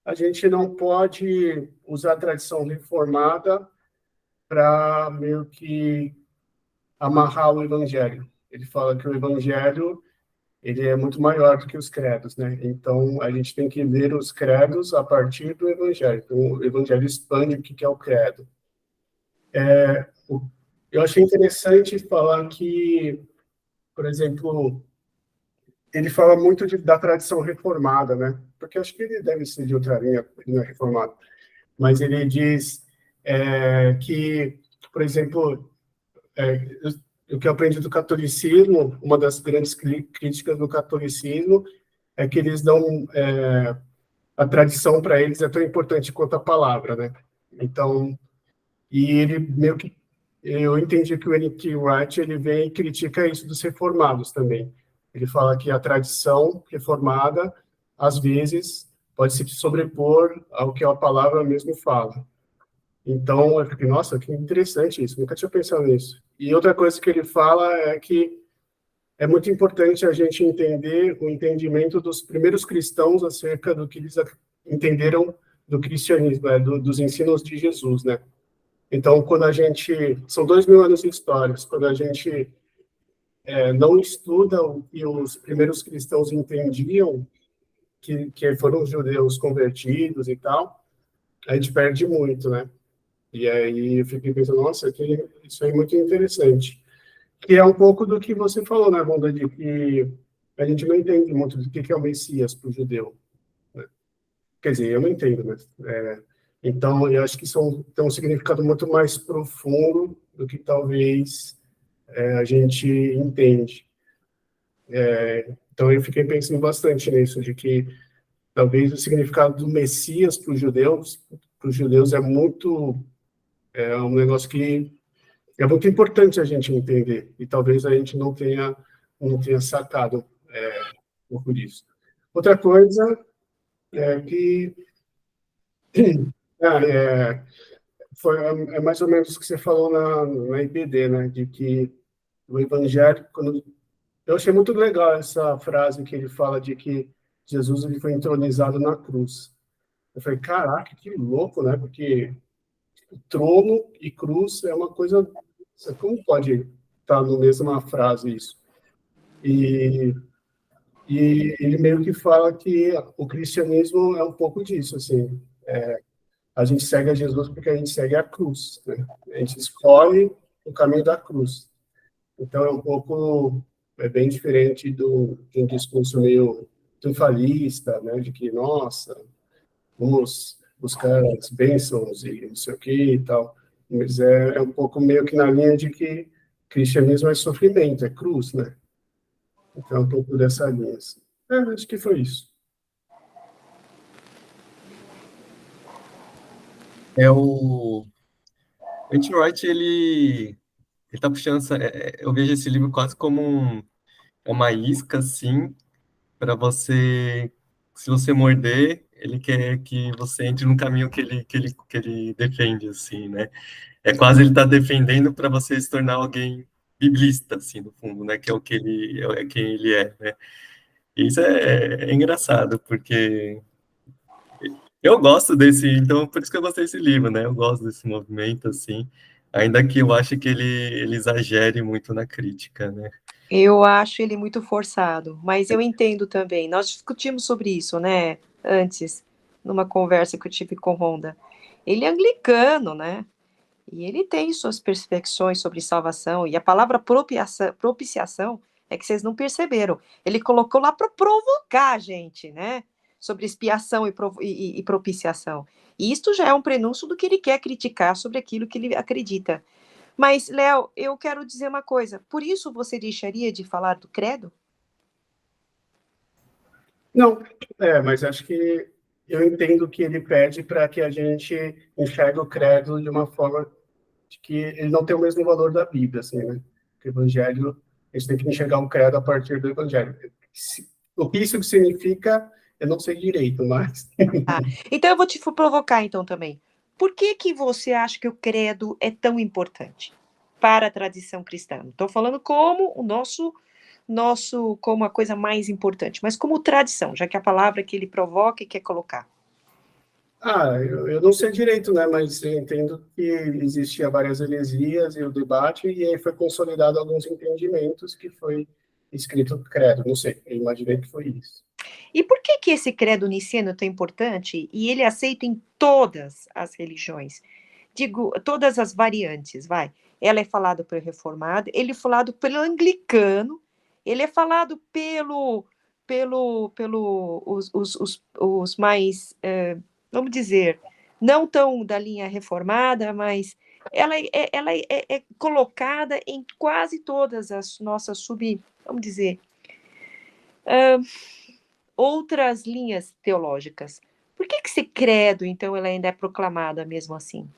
S3: a gente não pode usar a tradição reformada para meio que amarrar o evangelho. Ele fala que o evangelho ele é muito maior do que os credos, né? Então, a gente tem que ler os credos a partir do evangelho. Então, o evangelho expande o que é o credo. Eu achei interessante falar que, por exemplo, ele fala muito da tradição reformada, né? Porque acho que ele deve ser de outra linha, ele não é reformado. Mas ele diz que, por exemplo, o que eu aprendi do catolicismo, uma das grandes críticas do catolicismo é que eles dão a tradição para eles é tão importante quanto a palavra, né? Então, e ele meio que eu entendi que o N.T. Wright ele vem e critica isso dos reformados também. Ele fala que a tradição reformada às vezes pode se sobrepor ao que a palavra mesmo fala. Então, eu fiquei, nossa, que interessante isso, nunca tinha pensado nisso. E outra coisa que ele fala é que é muito importante a gente entender o entendimento dos primeiros cristãos acerca do que eles entenderam do cristianismo, dos ensinos de Jesus, né? Então, quando a gente... São 2000 anos de história. Quando a gente não estuda o que os primeiros cristãos entendiam, que foram os judeus convertidos e tal, a gente perde muito, né? E aí eu fiquei pensando, nossa, isso é muito interessante. Que é um pouco do que você falou, né, Wanda, de que a gente não entende muito do que é o Messias para o judeu. Né? Quer dizer, eu não entendo, né? Então, eu acho que tem um significado muito mais profundo do que talvez a gente entende. Então, eu fiquei pensando bastante nisso, de que talvez o significado do Messias para os judeus é um negócio que é muito importante a gente entender, e talvez a gente não tenha sacado um pouco disso. Outra coisa é que é mais ou menos o que você falou na IBD, né? De que o Evangelho, eu achei muito legal essa frase que ele fala de que Jesus ele foi entronizado na cruz. Eu falei, caraca, que louco, né? Porque trono e cruz é uma coisa... Como pode estar na mesma frase isso? E ele meio que fala que o cristianismo é um pouco disso, assim. A gente segue a Jesus porque a gente segue a cruz, né? A gente escolhe o caminho da cruz. Então, é bem diferente de um discurso meio triunfalista, né? De que, nossa, vamos buscar as bênçãos e não sei o que e tal. Mas é um pouco meio que na linha de que cristianismo é sofrimento, é cruz, né? Então, é um pouco dessa linha. Assim. Acho que foi isso.
S1: O N.T. Wright, ele tá puxando eu vejo esse livro quase como uma isca, assim, para você, se você morder, ele quer que você entre no caminho que ele defende, assim, né? É quase ele tá defendendo para você se tornar alguém biblista, assim, no fundo, né? Que é o que é quem ele é, né? E isso é engraçado, porque eu gosto então por isso que eu gostei desse livro, né? Eu gosto desse movimento, assim, ainda que eu ache que ele exagere muito na crítica, né?
S5: Eu acho ele muito forçado, mas eu entendo também. Nós discutimos sobre isso, né, antes, numa conversa que eu tive com Ronda. Ele é anglicano, né? E ele tem suas percepções sobre salvação. E a palavra propiciação é que vocês não perceberam. Ele colocou lá para provocar a gente, né? Sobre expiação e propiciação. E isto já é um prenúncio do que ele quer criticar sobre aquilo que ele acredita. Mas, Léo, eu quero dizer uma coisa. Por isso você deixaria de falar do credo?
S3: Não, mas acho que eu entendo que ele pede para que a gente enxergue o credo de uma forma de que ele não tem o mesmo valor da Bíblia, assim, né? O Evangelho, a gente tem que enxergar o credo a partir do Evangelho. O que isso significa, eu não sei direito, mas...
S5: Então eu vou te provocar então também. Por que você acha que o credo é tão importante para a tradição cristã? Estou falando como o nosso nosso como a coisa mais importante, mas como tradição, já que a palavra que ele provoca e quer colocar.
S3: Eu não sei direito, né? Mas eu entendo que existia várias heresias e o debate, e aí foi consolidado alguns entendimentos que foi escrito o credo. Não sei, eu imaginei que foi isso.
S5: E por que que esse credo niceno é tão importante e ele é aceito em todas as religiões? Digo, todas as variantes, vai. Ela é falada pelo reformado, ele é falado pelo anglicano, ele é falado pelo os mais, vamos dizer, não tão da linha reformada, mas ela é colocada em quase todas as nossas vamos dizer, outras linhas teológicas. Por que que esse credo, então, ela ainda é proclamada mesmo assim?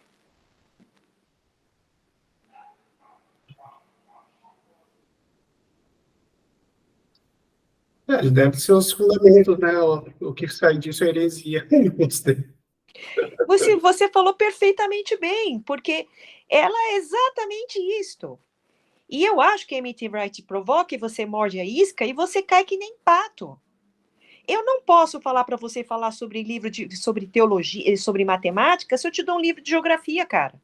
S3: Deve ser os fundamentos, né? O que sai disso é heresia. Gostei.
S5: Você falou perfeitamente bem, porque ela é exatamente isto. E eu acho que a M.T. Wright provoca e você morde a isca e você cai que nem pato. Eu não posso falar para você falar sobre sobre teologia, sobre matemática, se eu te dou um livro de geografia, cara.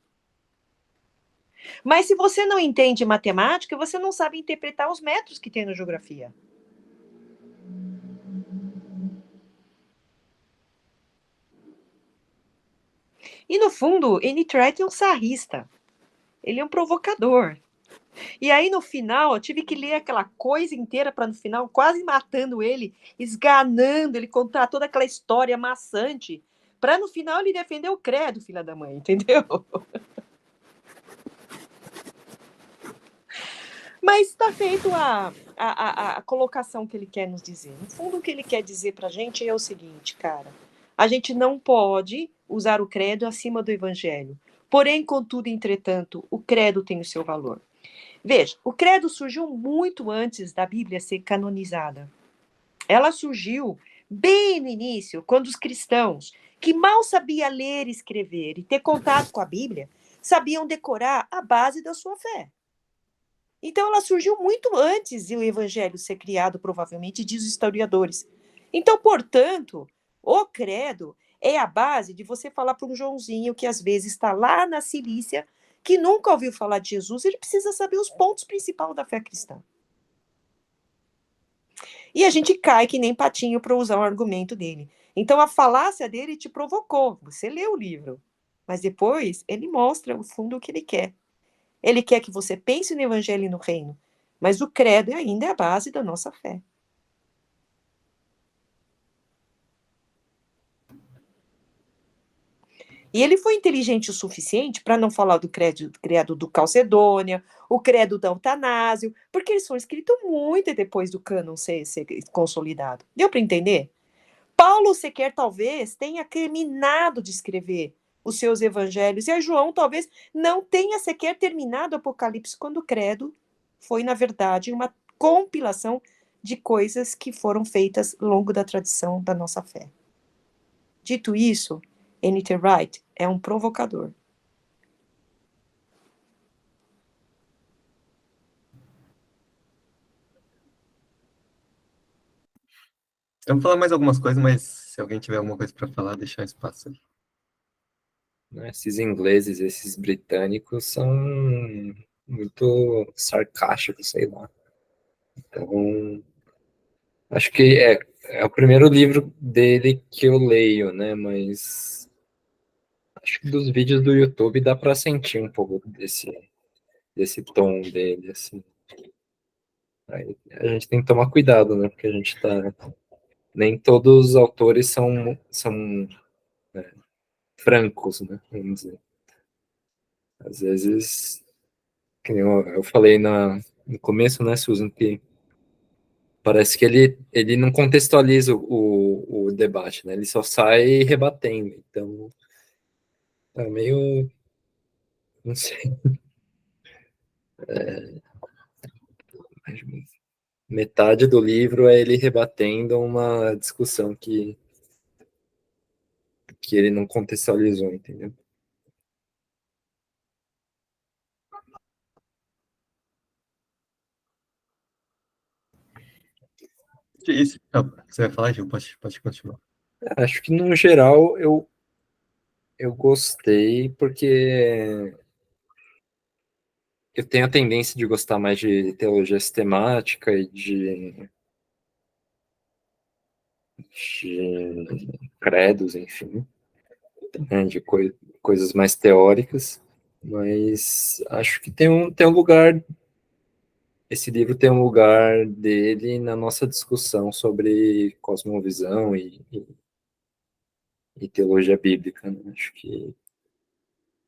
S5: Mas se você não entende matemática, você não sabe interpretar os métodos que tem na geografia. E no fundo, N.T. Wright é um sarrista. Ele é um provocador. E aí, no final, eu tive que ler aquela coisa inteira para no final, quase matando ele, esganando, ele contar toda aquela história maçante, para no final ele defender o credo, filha da mãe, entendeu? Mas está feito a colocação que ele quer nos dizer. No fundo, o que ele quer dizer para a gente é o seguinte, cara. A gente não pode usar o credo acima do evangelho. Porém, contudo, entretanto, o credo tem o seu valor. Veja, o credo surgiu muito antes da Bíblia ser canonizada. Ela surgiu bem no início, quando os cristãos, que mal sabiam ler, escrever e ter contato com a Bíblia, sabiam decorar a base da sua fé. Então, ela surgiu muito antes do Evangelho ser criado, provavelmente, diz os historiadores. Então, portanto, o credo é a base de você falar para um Joãozinho que às vezes está lá na Cilícia, que nunca ouviu falar de Jesus, ele precisa saber os pontos principais da fé cristã. E a gente cai que nem patinho para usar o argumento dele. Então, a falácia dele te provocou. Você lê o livro, mas depois ele mostra o fundo que ele quer. Ele quer que você pense no evangelho e no reino, mas o credo ainda é a base da nossa fé. E ele foi inteligente o suficiente para não falar do credo do Calcedônia, o credo da Eutanásio, porque eles foram escritos muito depois do cânon ser consolidado. Deu para entender? Paulo sequer talvez tenha terminado de escrever os seus evangelhos, e a João talvez não tenha sequer terminado o Apocalipse, quando o credo foi, na verdade, uma compilação de coisas que foram feitas ao longo da tradição da nossa fé. Dito isso, N.T. Wright é um provocador.
S1: Eu vou falar mais algumas coisas, mas se alguém tiver alguma coisa para falar, deixar espaço aí.
S2: Esses ingleses, esses britânicos são muito sarcásticos, sei lá. Então, acho que é o primeiro livro dele que eu leio, né? Mas acho que dos vídeos do YouTube dá para sentir um pouco desse tom dele, assim. Aí a gente tem que tomar cuidado, né? Porque a gente tá... Nem todos os autores são francos, né? Vamos dizer. Às vezes, que eu falei no começo, né, Susan, que parece que ele não contextualiza o debate, né? Ele só sai rebatendo. Então, é meio... Não sei. Metade do livro é ele rebatendo uma discussão que ele não contextualizou, entendeu?
S1: Você vai falar, Gil? Pode continuar.
S2: Acho que, no geral, eu gostei, porque eu tenho a tendência de gostar mais de teologia sistemática e de credos, enfim, né, de coisas mais teóricas, mas acho que tem um lugar, esse livro tem um lugar dele na nossa discussão sobre cosmovisão e teologia bíblica, né? Acho que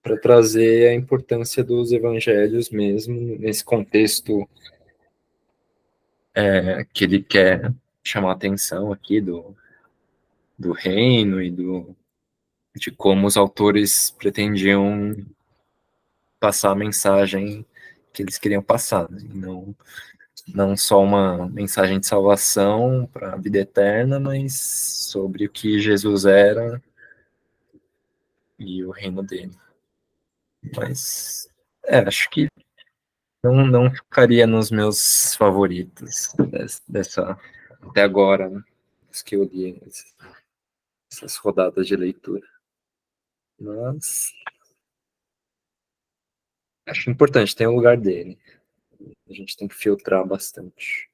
S2: para trazer a importância dos evangelhos mesmo nesse contexto que ele quer chamar a atenção aqui do reino e de como os autores pretendiam passar a mensagem que eles queriam passar, né? Não só uma mensagem de salvação para a vida eterna, mas sobre o que Jesus era e o reino dele. Mas acho que não ficaria nos meus favoritos dessa até agora, né? Os que eu li, essas rodadas de leitura. Mas acho importante, tem o lugar dele. A gente tem que filtrar bastante.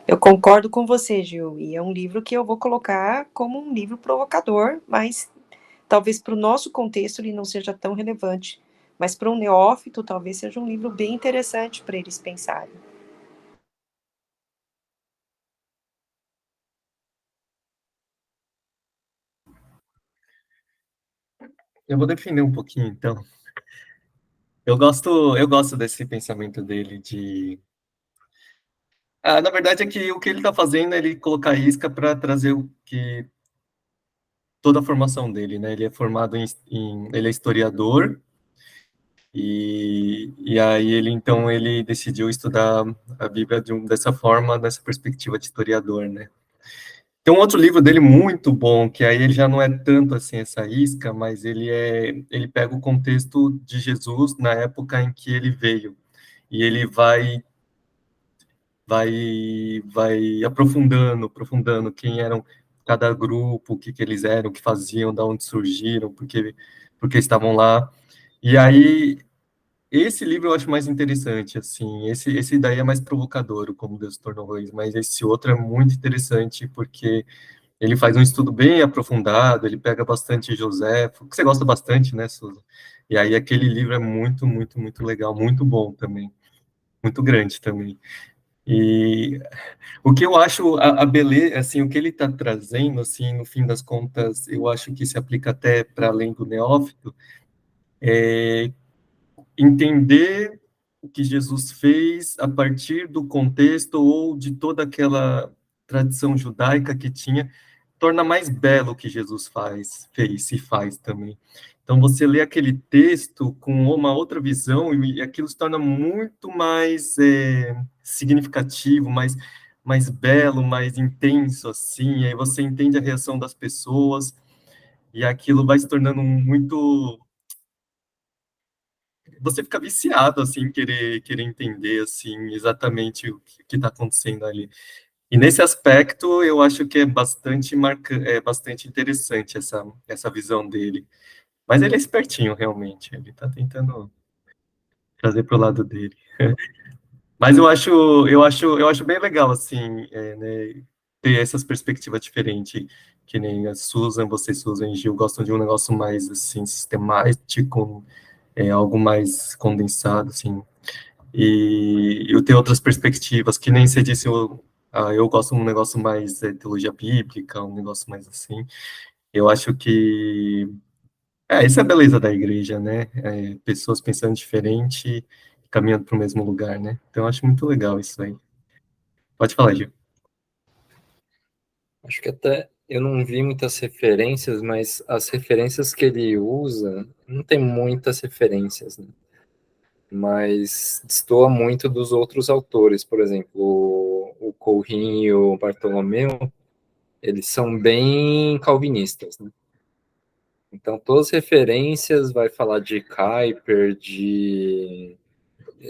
S5: Eu concordo com você, Gil, e é um livro que eu vou colocar como um livro provocador, mas talvez para o nosso contexto ele não seja tão relevante, mas para um neófito talvez seja um livro bem interessante para eles pensarem.
S1: Eu vou defender um pouquinho, então. Eu gosto desse pensamento dele de... na verdade é que o que ele está fazendo é ele colocar isca para trazer toda a formação dele, né? Ele é formado ele é historiador, e aí ele decidiu estudar a Bíblia dessa forma, dessa perspectiva de historiador, né? Tem um outro livro dele muito bom, que aí ele já não é tanto assim essa isca, mas ele pega o contexto de Jesus na época em que ele veio, e ele vai aprofundando quem eram cada grupo, o que eles eram, o que faziam, de onde surgiram, porque estavam lá. E aí esse livro eu acho mais interessante, assim, esse daí é mais provocador, o Como Deus se Tornou Rei, mas esse outro é muito interessante, porque ele faz um estudo bem aprofundado, ele pega bastante Joséfo, que você gosta bastante, né, Suzy? E aí aquele livro é muito, muito, muito legal, muito bom também, muito grande também. E o que eu acho a beleza, assim, o que ele está trazendo, assim, no fim das contas, eu acho que se aplica até para além do neófito, é entender o que Jesus fez a partir do contexto ou de toda aquela tradição judaica que tinha, torna mais belo o que Jesus fez e faz também. Então, você lê aquele texto com uma outra visão e aquilo se torna muito mais significativo, mais belo, mais intenso, assim, e aí você entende a reação das pessoas, e aquilo vai se tornando muito... Você fica viciado, assim, querer entender, assim, exatamente o que está acontecendo ali. E nesse aspecto, eu acho que é bastante interessante essa visão dele. Mas ele é espertinho, realmente. Ele está tentando trazer para o lado dele. Mas eu acho bem legal, assim, né, ter essas perspectivas diferentes, que nem a Susan, você, Susan e Gil, gostam de um negócio mais, assim, sistemático, algo mais condensado, assim. E eu tenho outras perspectivas, que nem você disse, eu gosto de um negócio mais teologia bíblica, um negócio mais assim. Eu acho que essa é a beleza da igreja, né? Pessoas pensando diferente, caminhando para o mesmo lugar, né? Então eu acho muito legal isso aí. Pode falar, Gil.
S2: Acho que até eu não vi muitas referências, mas as referências que ele usa, não tem muitas referências, né? Mas destoa muito dos outros autores, por exemplo, o Courinho e o Bartolomeu, eles são bem calvinistas, né? Então, todas as referências vai falar de Kuyper, de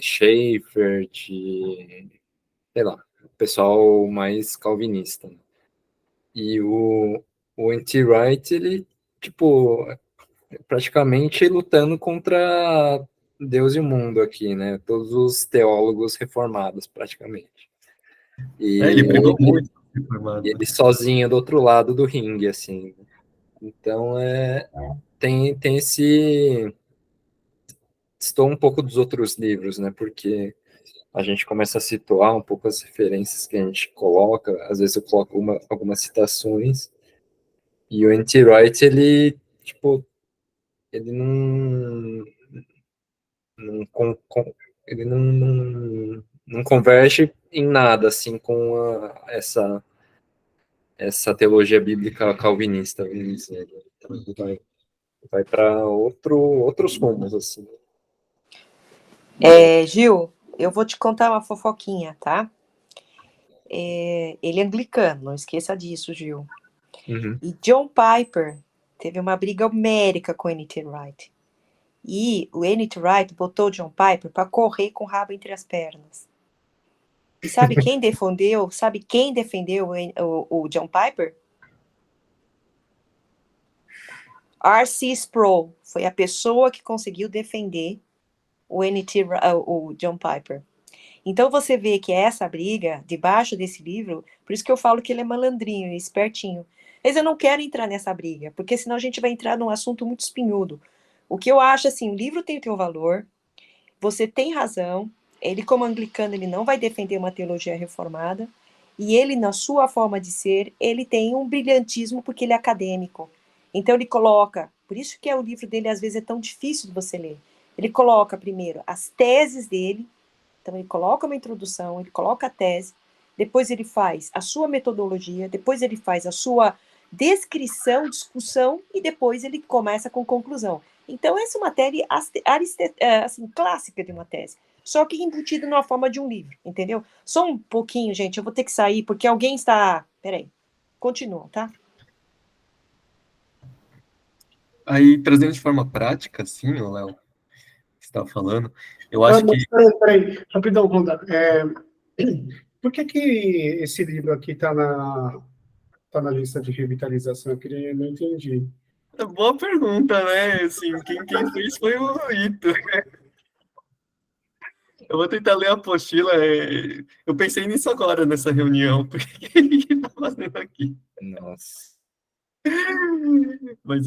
S2: Schaeffer, de, sei lá, pessoal mais calvinista. E o N.T. Wright, ele, tipo, praticamente lutando contra Deus e o mundo aqui, né? Todos os teólogos reformados, praticamente. E
S1: Ele brigou muito com o reformado.
S2: ele sozinho do outro lado do ringue, assim. Então, tem esse... Estou um pouco dos outros livros, né? Porque a gente começa a situar um pouco as referências que a gente coloca. Às vezes eu coloco algumas citações. E o N.T. Wright, ele, tipo, ele ele não converge em nada, assim, com essa teologia bíblica calvinista, vamos dizer. Então, ele vai para outros rumos, assim.
S5: Gil, eu vou te contar uma fofoquinha, tá? Ele é anglicano, não esqueça disso, Gil.
S2: Uhum.
S5: E John Piper teve uma briga homérica com o N.T. Wright. E o N.T. Wright botou o John Piper para correr com o rabo entre as pernas. E sabe quem defendeu? Sabe quem defendeu o John Piper? R.C. Sproul foi a pessoa que conseguiu defender o John Piper. Então você vê que essa briga, debaixo desse livro, por isso que eu falo que ele é malandrinho e espertinho. Mas eu não quero entrar nessa briga, porque senão a gente vai entrar num assunto muito espinhudo. O que eu acho, assim, o livro tem o seu valor, você tem razão, ele como anglicano, ele não vai defender uma teologia reformada, e ele, na sua forma de ser, ele tem um brilhantismo porque ele é acadêmico. Então ele coloca, por isso que o livro dele às vezes é tão difícil de você ler. Ele coloca primeiro as teses dele, então ele coloca uma introdução, ele coloca a tese, depois ele faz a sua metodologia, depois ele faz a sua descrição, discussão, e depois ele começa com conclusão. Então essa é uma tese assim, clássica de uma tese, só que embutida numa forma de um livro, entendeu? Só um pouquinho, gente, eu vou ter que sair, porque alguém está... Peraí, continua, tá?
S1: Aí, trazendo de forma prática, assim, o Léo, que estava falando, eu acho que...
S3: Peraí, rapidão, Ronda. Por que esse livro aqui está na lista de revitalização? Eu não entendi.
S1: Boa pergunta, né? Assim, quem fez foi o Ito. Eu vou tentar ler a apostila. Eu pensei nisso agora, nessa reunião. Por que ele está fazendo aqui?
S2: Nossa.
S1: Mas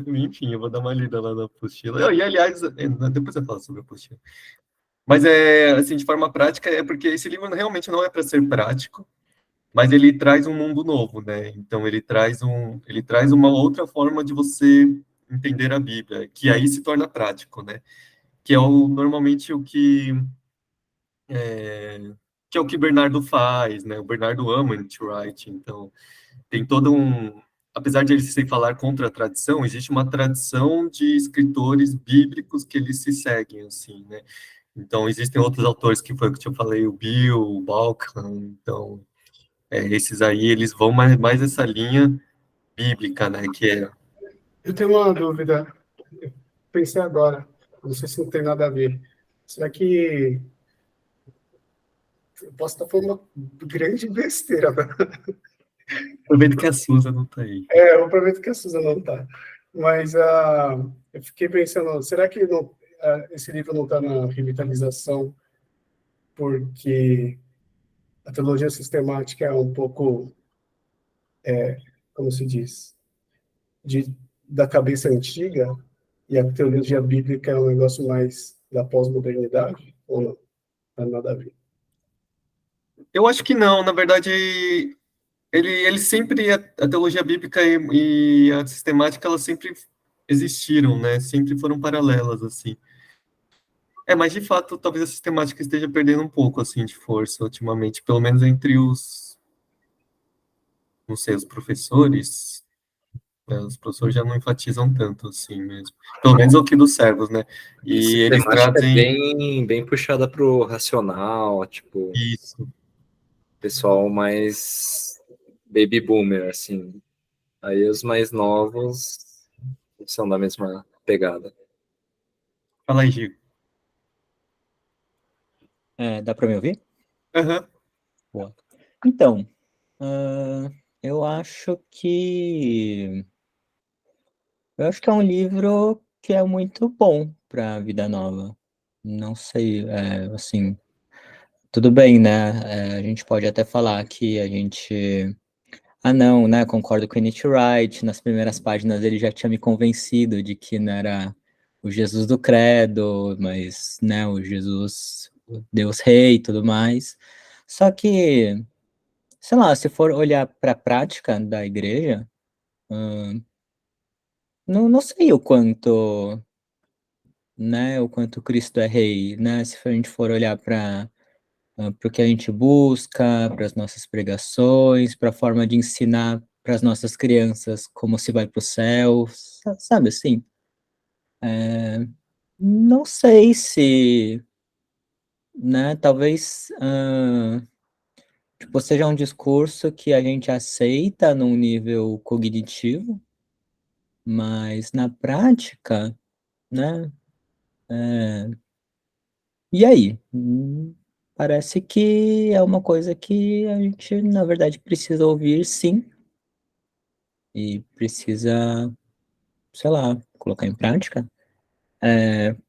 S1: enfim, eu vou dar uma lida lá na apostila. E, aliás, depois eu falo sobre a apostila. Mas, assim, de forma prática, é porque esse livro realmente não é para ser prático, mas ele traz um mundo novo, né? Então, ele traz uma outra forma de você entender a Bíblia, que aí se torna prático, né? Que é normalmente que é o que Bernardo faz, né? O Bernardo ama N.T. Wright, então tem todo apesar de ele se falar contra a tradição, existe uma tradição de escritores bíblicos que eles se seguem, assim, né? Então, existem outros autores, que foi o que eu falei, o Bill, o Balkan, então, esses aí, eles vão mais essa linha bíblica, né, que é...
S3: Eu tenho uma dúvida. Eu pensei agora, não sei se não tem nada a ver. Será que eu posso estar falando uma grande besteira, né?
S1: Aproveito que a Suza não tá aí.
S3: Eu aproveito que a Susan não está. Mas eu fiquei pensando, será que esse livro não está na revitalização porque a teologia sistemática é um pouco, como se diz, da cabeça antiga, e a teologia bíblica é um negócio mais da pós-modernidade? Ou não? Não tem nada a ver.
S1: Eu acho que não, na verdade, ele sempre, a teologia bíblica e a sistemática, elas sempre existiram, né, sempre foram paralelas, assim. Mas de fato, talvez a sistemática esteja perdendo um pouco, assim, de força ultimamente, pelo menos entre não sei, os professores, né, os professores já não enfatizam tanto, assim, mesmo. Pelo menos o que dos servos, né? E eles
S2: Temática é
S1: trazem
S2: bem puxada pro racional, tipo,
S1: isso.
S2: pessoal mais baby boomer, assim. Aí os mais novos são da mesma pegada.
S1: Fala aí, Gil.
S6: Dá para me ouvir?
S1: Aham.
S6: Boa. Então, eu acho que é um livro que é muito bom para a vida nova. Não sei, assim, tudo bem, né? A gente pode até falar que a gente, não, né? Concordo com o Nietzsche Wright. Nas primeiras páginas ele já tinha me convencido de que não era o Jesus do credo, mas, né? O Jesus, o Deus Rei, e tudo mais. Só que, sei lá, se for olhar para a prática da igreja, não sei o quanto Cristo é rei, né? Se a gente for olhar para o que a gente busca, para as nossas pregações, para a forma de ensinar para as nossas crianças como se vai para o céu, sabe assim? Não sei se, né? Talvez tipo, seja um discurso que a gente aceita num nível cognitivo, mas na prática, né? E aí? Parece que é uma coisa que a gente, na verdade, precisa ouvir, sim, e precisa, sei lá, colocar em prática.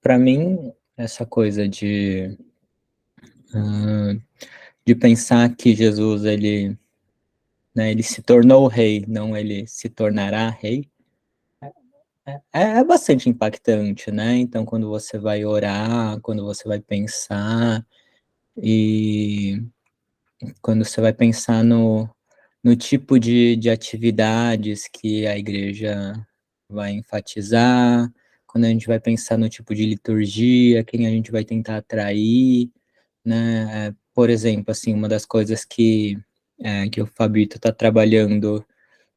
S6: Para mim, essa coisa de pensar que Jesus, ele, né, ele se tornou rei, não ele se tornará rei, é bastante impactante, né? Então, quando você vai orar, quando você vai pensar, e quando você vai pensar no tipo de atividades que a igreja vai enfatizar, quando a gente vai pensar no tipo de liturgia, quem a gente vai tentar atrair, né? Por exemplo, assim, uma das coisas que o Fabito está trabalhando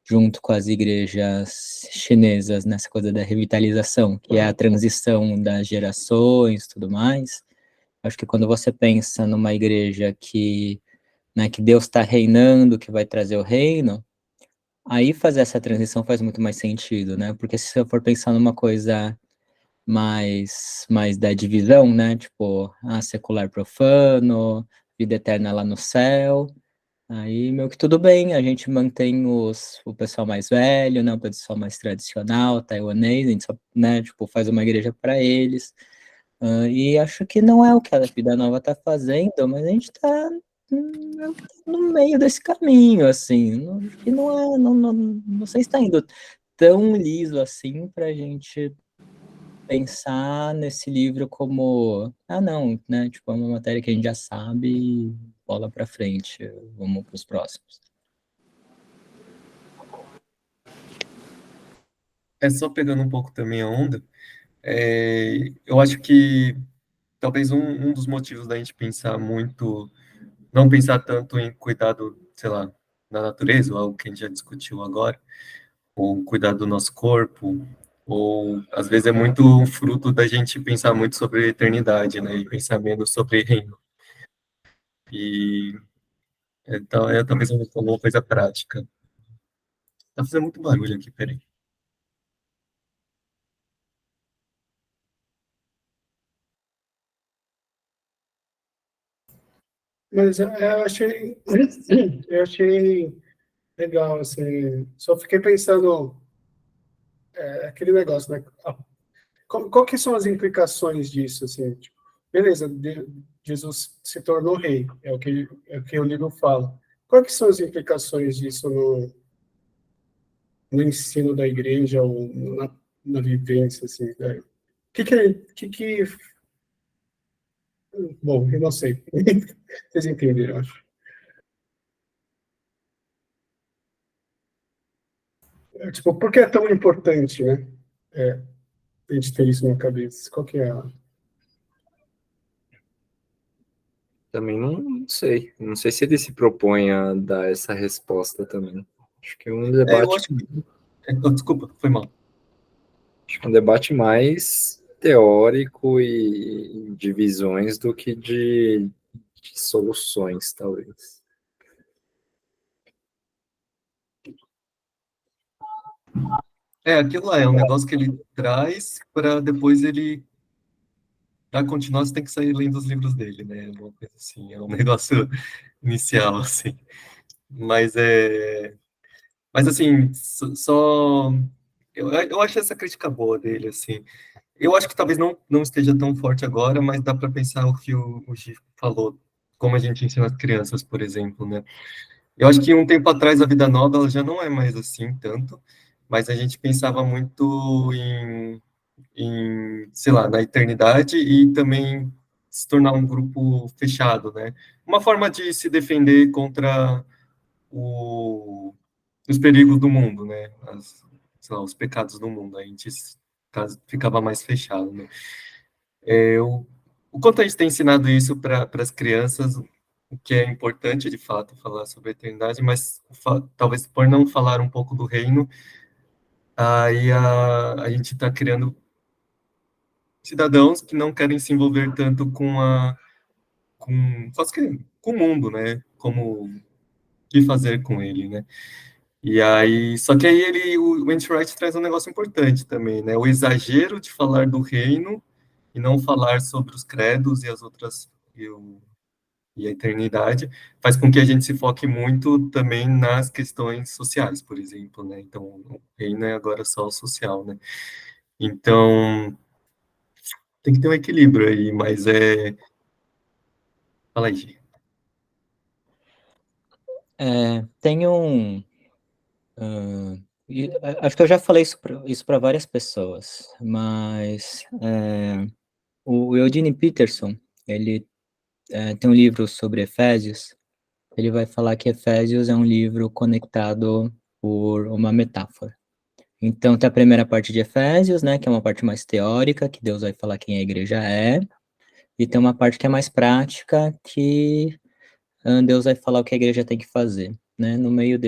S6: junto com as igrejas chinesas nessa coisa da revitalização, que é a transição das gerações, tudo mais. Acho que quando você pensa numa igreja que, né, que Deus está reinando, que vai trazer o reino, aí fazer essa transição faz muito mais sentido, né? Porque se eu for pensar numa coisa mais da divisão, né? Tipo, secular profano, vida eterna lá no céu. Aí, meio que tudo bem, a gente mantém o pessoal mais velho, né? O pessoal mais tradicional, taiwanês, a gente só, né, tipo, faz uma igreja para eles. E acho que não é o que a Vida Nova está fazendo, mas a gente está no meio desse caminho, assim. Acho que não sei se está indo tão liso assim para a gente pensar nesse livro como, não, né? Tipo, é uma matéria que a gente já sabe e bola para frente, vamos para os próximos.
S1: Só pegando um pouco também a onda, eu acho que talvez um dos motivos da gente pensar muito, não pensar tanto em cuidado, sei lá, da natureza, ou algo que a gente já discutiu agora, ou cuidar do nosso corpo, ou às vezes é muito um fruto da gente pensar muito sobre a eternidade, né, e pensar menos sobre reino. E então talvez uma coisa prática. Tá fazendo muito barulho aqui, peraí.
S3: Mas eu achei legal, assim, só fiquei pensando, aquele negócio, né? Qual que são as implicações disso, assim? Tipo, beleza, Jesus se tornou rei, é o que o livro fala. Quais que são as implicações disso no ensino da igreja ou na vivência, assim, né? Bom, eu não sei. Vocês entenderam, eu acho. Tipo, por que é tão importante, né? A gente ter isso na cabeça. Qual que é a...
S2: Também não sei. Não sei se ele se propõe a dar essa resposta também. Acho que é um
S1: Eu
S2: debate,
S1: acho que... desculpa, foi mal.
S2: acho que é um debate mais teórico e de visões do que de soluções, talvez.
S1: Aquilo lá é um negócio que ele traz para depois ele para continuar, você tem que sair lendo os livros dele, né? Uma coisa assim, é um negócio inicial, assim. Mas mas assim, só eu acho essa crítica boa dele, assim. Eu acho que talvez não esteja tão forte agora, mas dá para pensar o que o Chico falou, como a gente ensina as crianças, por exemplo, né? Eu acho que um tempo atrás a vida nova ela já não é mais assim tanto, mas a gente pensava muito sei lá, na eternidade e também se tornar um grupo fechado, né? Uma forma de se defender contra os perigos do mundo, né? Sei lá, os pecados do mundo. A gente ficava mais fechado, né? O quanto a gente tem ensinado isso para as crianças, o que é importante, de fato, falar sobre a eternidade, mas talvez por não falar um pouco do reino, aí a gente está criando cidadãos que não querem se envolver tanto com o mundo, né? Como o que fazer com ele, né? E aí, só que aí o Andy Wright traz um negócio importante também, né? O exagero de falar do reino e não falar sobre os credos e as outras e a eternidade faz com que a gente se foque muito também nas questões sociais, por exemplo, né? Então, o reino é agora só o social, né? Então, tem que ter um equilíbrio aí, mas fala aí, Gi.
S6: Tem acho que eu já falei isso para várias pessoas, mas o Eugene Peterson, ele tem um livro sobre Efésios, ele vai falar que Efésios é um livro conectado por uma metáfora. Então, tem a primeira parte de Efésios, né, que é uma parte mais teórica, que Deus vai falar quem a igreja é, e tem uma parte que é mais prática, que Deus vai falar o que a igreja tem que fazer, né, no meio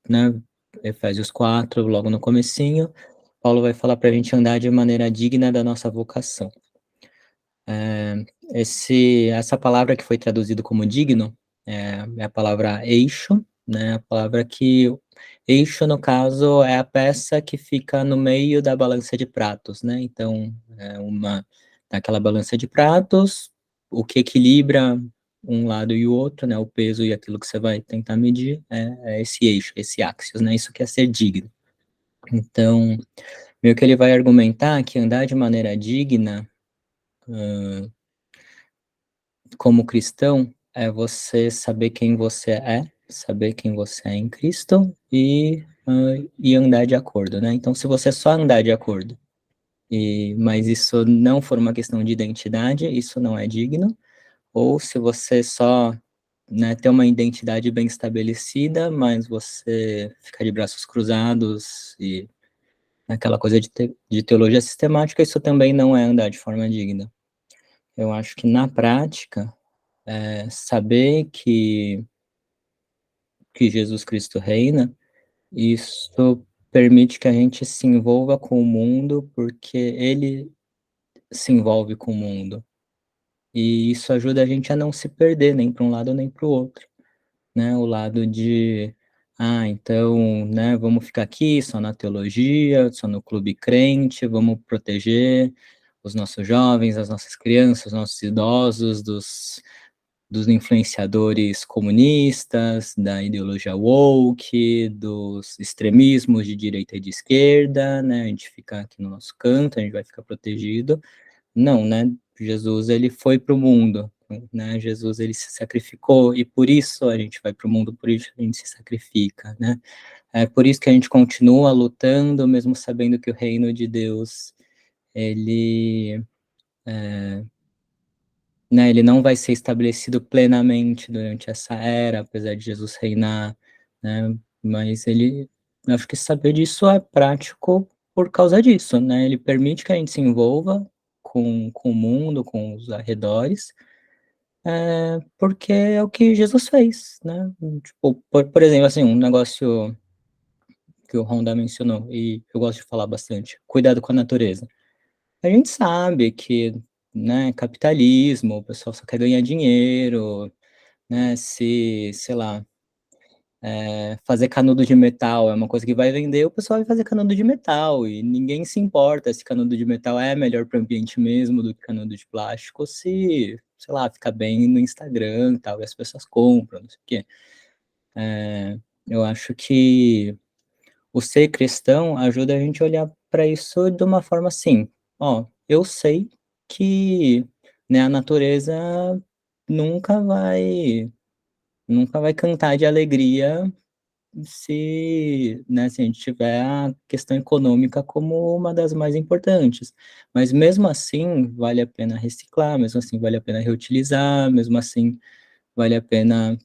S6: né, Efésios 4, logo no comecinho, Paulo vai falar para a gente andar de maneira digna da nossa vocação. Essa palavra que foi traduzido como digno é a palavra eixo, né? A palavra que eixo, no caso, é a peça que fica no meio da balança de pratos, né? Então, naquela balança de pratos, o que equilibra um lado e o outro, né? O peso e aquilo que você vai tentar medir é esse eixo, esse axios, né? Isso que é ser digno. Então, meio que ele vai argumentar que andar de maneira digna como cristão, é você saber quem você é em Cristo e andar de acordo, né? Então, se você só andar de acordo, mas isso não for uma questão de identidade, isso não é digno, ou se você só, né, ter uma identidade bem estabelecida, mas você ficar de braços cruzados e aquela coisa de teologia sistemática, isso também não é andar de forma digna. Eu acho que na prática, saber que Jesus Cristo reina, isso permite que a gente se envolva com o mundo, porque ele se envolve com o mundo. E isso ajuda a gente a não se perder nem para um lado nem para o outro, né? O lado de, então, né, vamos ficar aqui só na teologia, só no clube crente, vamos proteger os nossos jovens, as nossas crianças, os nossos idosos dos influenciadores comunistas, da ideologia woke, dos extremismos de direita e de esquerda, né? A gente fica aqui no nosso canto, a gente vai ficar protegido. Não, né? Jesus, ele foi para o mundo, né? Jesus, ele se sacrificou e por isso a gente vai para o mundo, por isso a gente se sacrifica, né? É por isso que a gente continua lutando, mesmo sabendo que o reino de Deus, ele né, ele não vai ser estabelecido plenamente durante essa era, apesar de Jesus reinar, né, mas acho que saber disso é prático por causa disso, né, ele permite que a gente se envolva com o mundo, com os arredores, porque é o que Jesus fez, né, tipo, por exemplo, assim, um negócio que o Honda mencionou, e eu gosto de falar bastante, cuidado com a natureza. A gente sabe que, né, capitalismo, o pessoal só quer ganhar dinheiro, né, sei lá, fazer canudo de metal é uma coisa que vai vender, o pessoal vai fazer canudo de metal, e ninguém se importa se canudo de metal é melhor para o ambiente mesmo do que canudo de plástico, se, sei lá, fica bem no Instagram e tal, e as pessoas compram, não sei o quê. Eu acho que o ser cristão ajuda a gente a olhar para isso de uma forma assim, ó, eu sei que, né, a natureza nunca vai cantar de alegria se, né, se a gente tiver a questão econômica como uma das mais importantes. Mas mesmo assim, vale a pena reciclar, mesmo assim, vale a pena reutilizar, mesmo assim, vale a pena,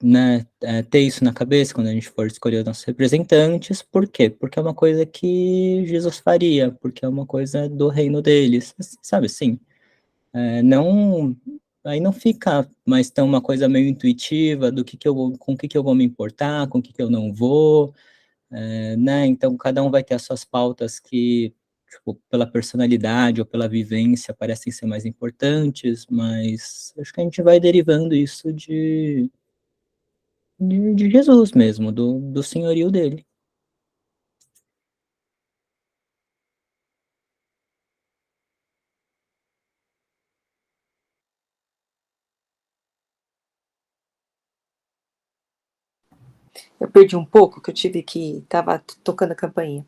S6: né, ter isso na cabeça quando a gente for escolher os nossos representantes. Por quê? Porque é uma coisa que Jesus faria, porque é uma coisa do reino deles, sabe assim? Não, aí não fica mais tão uma coisa meio intuitiva do que eu vou, com o que eu vou me importar, com o que eu não vou, né? Então cada um vai ter as suas pautas que, tipo, pela personalidade ou pela vivência parecem ser mais importantes, mas acho que a gente vai derivando isso de Jesus mesmo, do senhorio dele.
S5: Eu perdi um pouco, que eu tive que, estava tocando a campainha.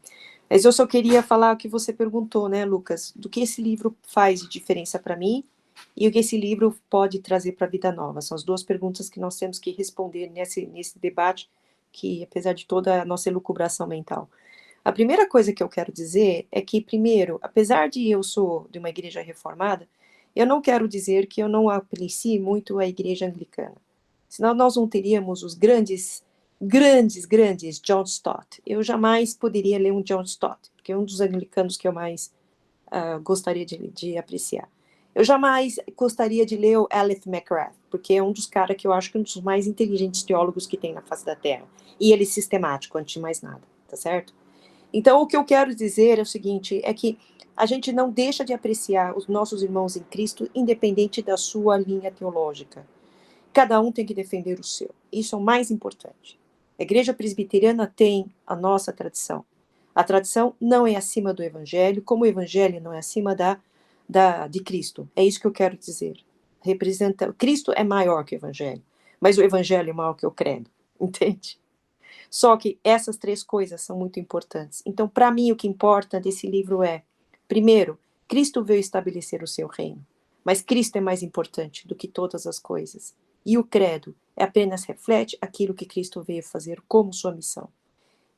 S5: Mas eu só queria falar o que você perguntou, né, Lucas, do que esse livro faz de diferença para mim e o que esse livro pode trazer para a vida nova. São as duas perguntas que nós temos que responder nesse debate, que apesar de toda a nossa elucubração mental. A primeira coisa que eu quero dizer é que, primeiro, apesar de eu sou de uma igreja reformada, eu não quero dizer que eu não aprecie muito a igreja anglicana. Senão nós não teríamos os grandes John Stott. Eu jamais poderia ler um John Stott, porque é um dos anglicanos que eu mais gostaria de apreciar. Eu jamais gostaria de ler o Aleph McGrath, porque é um dos caras que eu acho que é um dos mais inteligentes teólogos que tem na face da Terra. E ele é sistemático, antes de mais nada, tá certo? Então, o que eu quero dizer é o seguinte, é que a gente não deixa de apreciar os nossos irmãos em Cristo, independente da sua linha teológica. Cada um tem que defender o seu. Isso é o mais importante. A igreja presbiteriana tem a nossa tradição. A tradição não é acima do evangelho, como o evangelho não é acima de Cristo. É isso que eu quero dizer. Cristo é maior que o evangelho, mas o evangelho é maior que o credo, entende? Só que essas três coisas são muito importantes. Então, para mim, o que importa desse livro é, primeiro, Cristo veio estabelecer o seu reino, mas Cristo é mais importante do que todas as coisas. E o credo apenas reflete aquilo que Cristo veio fazer como sua missão.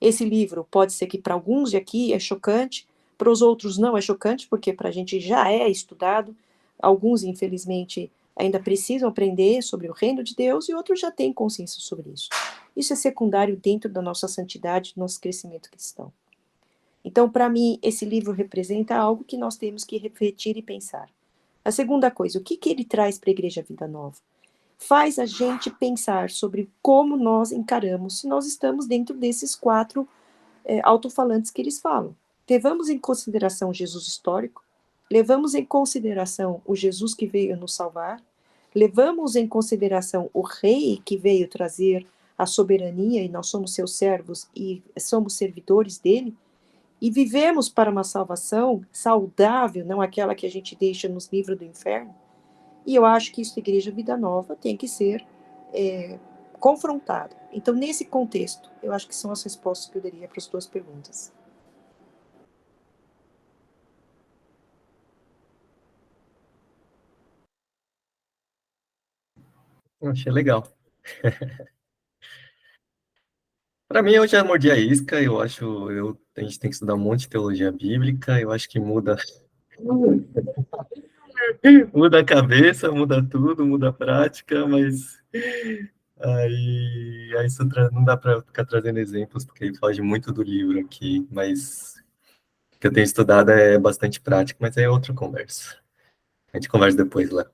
S5: Esse livro pode ser que para alguns de aqui é chocante, para os outros não é chocante, porque para a gente já é estudado. Alguns, infelizmente, ainda precisam aprender sobre o reino de Deus e outros já têm consciência sobre isso. Isso é secundário dentro da nossa santidade, do nosso crescimento cristão. Então, para mim, esse livro representa algo que nós temos que refletir e pensar. A segunda coisa, o que ele traz para a Igreja Vida Nova? Faz a gente pensar sobre como nós encaramos se nós estamos dentro desses quatro alto-falantes que eles falam. Levamos em consideração Jesus histórico, levamos em consideração o Jesus que veio nos salvar, levamos em consideração o rei que veio trazer a soberania e nós somos seus servos e somos servidores dele, e vivemos para uma salvação saudável, não aquela que a gente deixa nos livros do inferno. E eu acho que isso, Igreja Vida Nova, tem que ser confrontado. Então, nesse contexto, eu acho que são as respostas que eu daria para as duas perguntas.
S1: Eu achei legal. Para mim, eu já mordi a isca. A gente tem que estudar um monte de teologia bíblica. Eu acho que muda a cabeça, muda tudo, muda a prática, mas aí isso não dá para ficar trazendo exemplos, porque foge muito do livro aqui, mas o que eu tenho estudado é bastante prático, mas é outra conversa. A gente conversa depois lá.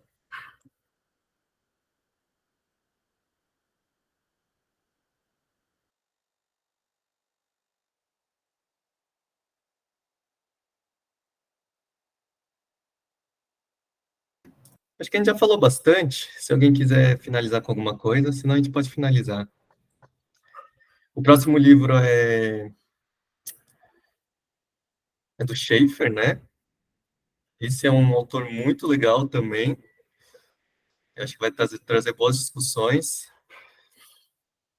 S1: Acho que a gente já falou bastante. Se alguém quiser finalizar com alguma coisa, senão a gente pode finalizar. O próximo livro é do Schaeffer, né? Esse é um autor muito legal também. Eu acho que vai trazer boas discussões.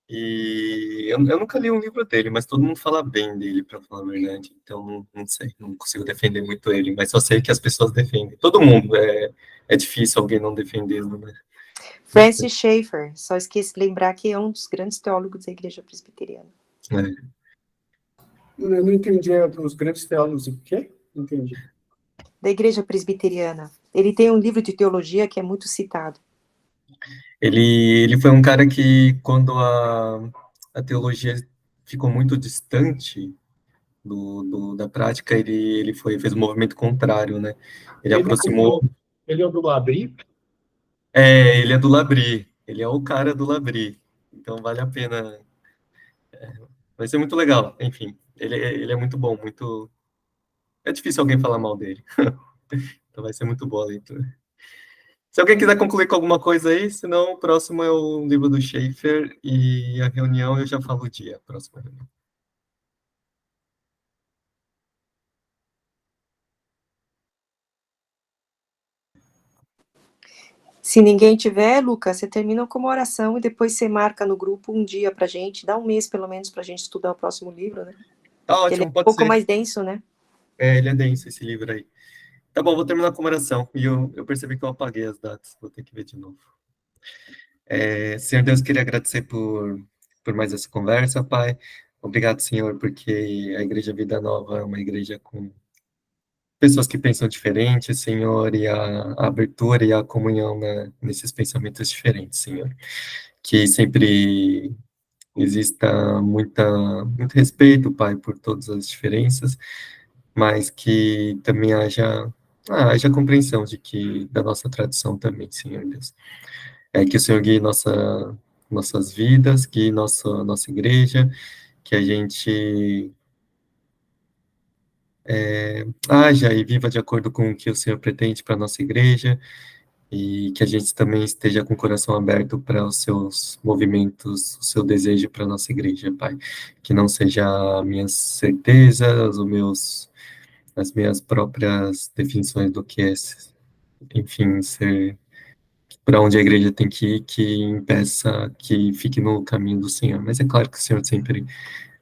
S1: E eu nunca li um livro dele, mas todo mundo fala bem dele, para falar a verdade. Então, não sei, não consigo defender muito ele, mas só sei que as pessoas defendem. Todo mundo, é difícil alguém não defendê-lo, né?
S5: Francis Schaeffer, só esqueci de lembrar que é um dos grandes teólogos da Igreja Presbiteriana.
S3: Eu não entendi os grandes teólogos o quê? Não entendi.
S5: Da Igreja Presbiteriana. Ele tem um livro de teologia que é muito citado.
S1: Ele foi um cara que, quando a teologia ficou muito distante da prática, ele fez um movimento contrário, né? Ele aproximou...
S3: Ele é o do Labri?
S1: Ele é do Labri, ele é o cara do Labri, então vale a pena, vai ser muito legal, enfim, ele é muito bom, muito... É difícil alguém falar mal dele, então vai ser muito boa a leitura. Se alguém quiser concluir com alguma coisa aí, senão o próximo é o livro do Schaeffer, e a reunião eu já falo o dia, a próxima reunião.
S5: Se ninguém tiver, Lucas, você termina com uma oração e depois você marca no grupo um dia pra gente, dá um mês pelo menos pra gente estudar o próximo livro, né?
S1: Tá
S5: Ele é
S1: ótimo,
S5: um
S1: pode
S5: pouco
S1: ser.
S5: mais denso, né?
S1: Ele é denso, esse livro aí. Tá bom, vou terminar com uma oração, e eu percebi que eu apaguei as datas, vou ter que ver de novo. Senhor Deus, queria agradecer por mais essa conversa, Pai. Obrigado, Senhor, porque a Igreja Vida Nova é uma igreja com pessoas que pensam diferente, Senhor, e a abertura e a comunhão, né, nesses pensamentos diferentes, Senhor. Que sempre exista muito respeito, Pai, por todas as diferenças, mas que também haja compreensão da nossa tradição também, Senhor Deus. Que o Senhor guie nossas vidas, guie nossa igreja, que a gente haja e viva de acordo com o que o Senhor pretende para a nossa igreja, e que a gente também esteja com o coração aberto para os seus movimentos, o seu desejo para a nossa igreja, Pai. Que não seja minhas certezas, as minhas próprias definições do que é, enfim, ser para onde a igreja tem que ir, que impeça, que fique no caminho do Senhor. Mas é claro que o Senhor sempre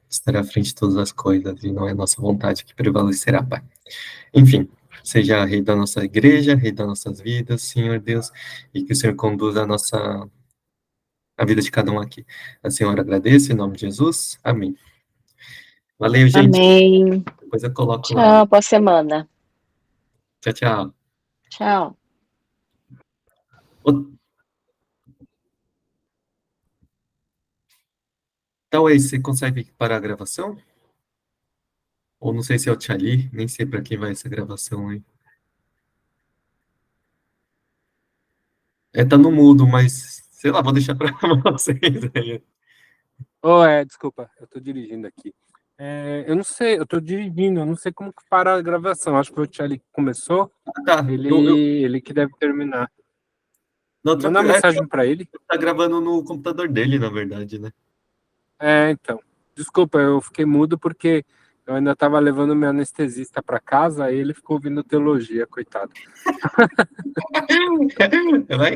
S1: estará à frente de todas as coisas, e não é nossa vontade que prevalecerá, Pai. Enfim, seja rei da nossa igreja, rei das nossas vidas, Senhor Deus, e que o Senhor conduza a vida de cada um aqui. A Senhora agradeço, em nome de Jesus. Amém. Valeu, gente.
S4: Amém.
S1: Depois eu coloco lá.
S4: Tchau, boa semana.
S1: Tchau, tchau.
S4: Tchau.
S1: Então, aí, você consegue parar a gravação? Ou não sei se é o Tchali, nem sei para quem vai essa gravação aí. Tá no mudo, mas, sei lá, vou deixar para vocês aí.
S7: Desculpa, eu tô dirigindo aqui. Eu não sei, eu tô dirigindo, eu não sei como que para a gravação. Acho que o Tchali começou,
S1: Tá,
S7: ele que deve terminar.
S1: não,
S7: Manda uma mensagem para ele.
S1: tá gravando no computador dele, na verdade, né?
S7: Então. Desculpa, eu fiquei mudo porque eu ainda estava levando meu anestesista para casa, aí ele ficou ouvindo teologia, coitado.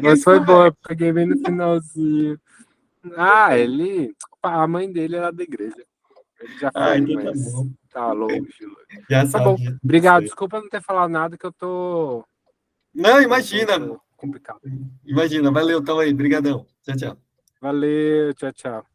S7: Mas foi bom, eu peguei bem no finalzinho. A mãe dele era da igreja. Ele já foi,
S1: então
S7: mas
S1: tá bom.
S7: tá longe.
S1: Já
S7: Tá
S1: sabe.
S7: bom, obrigado. Desculpa não ter falado nada, que eu tô...
S1: Não, imagina.
S7: Tô complicado.
S1: Imagina, valeu, então aí, brigadão. Tchau, tchau.
S7: Valeu, tchau, tchau.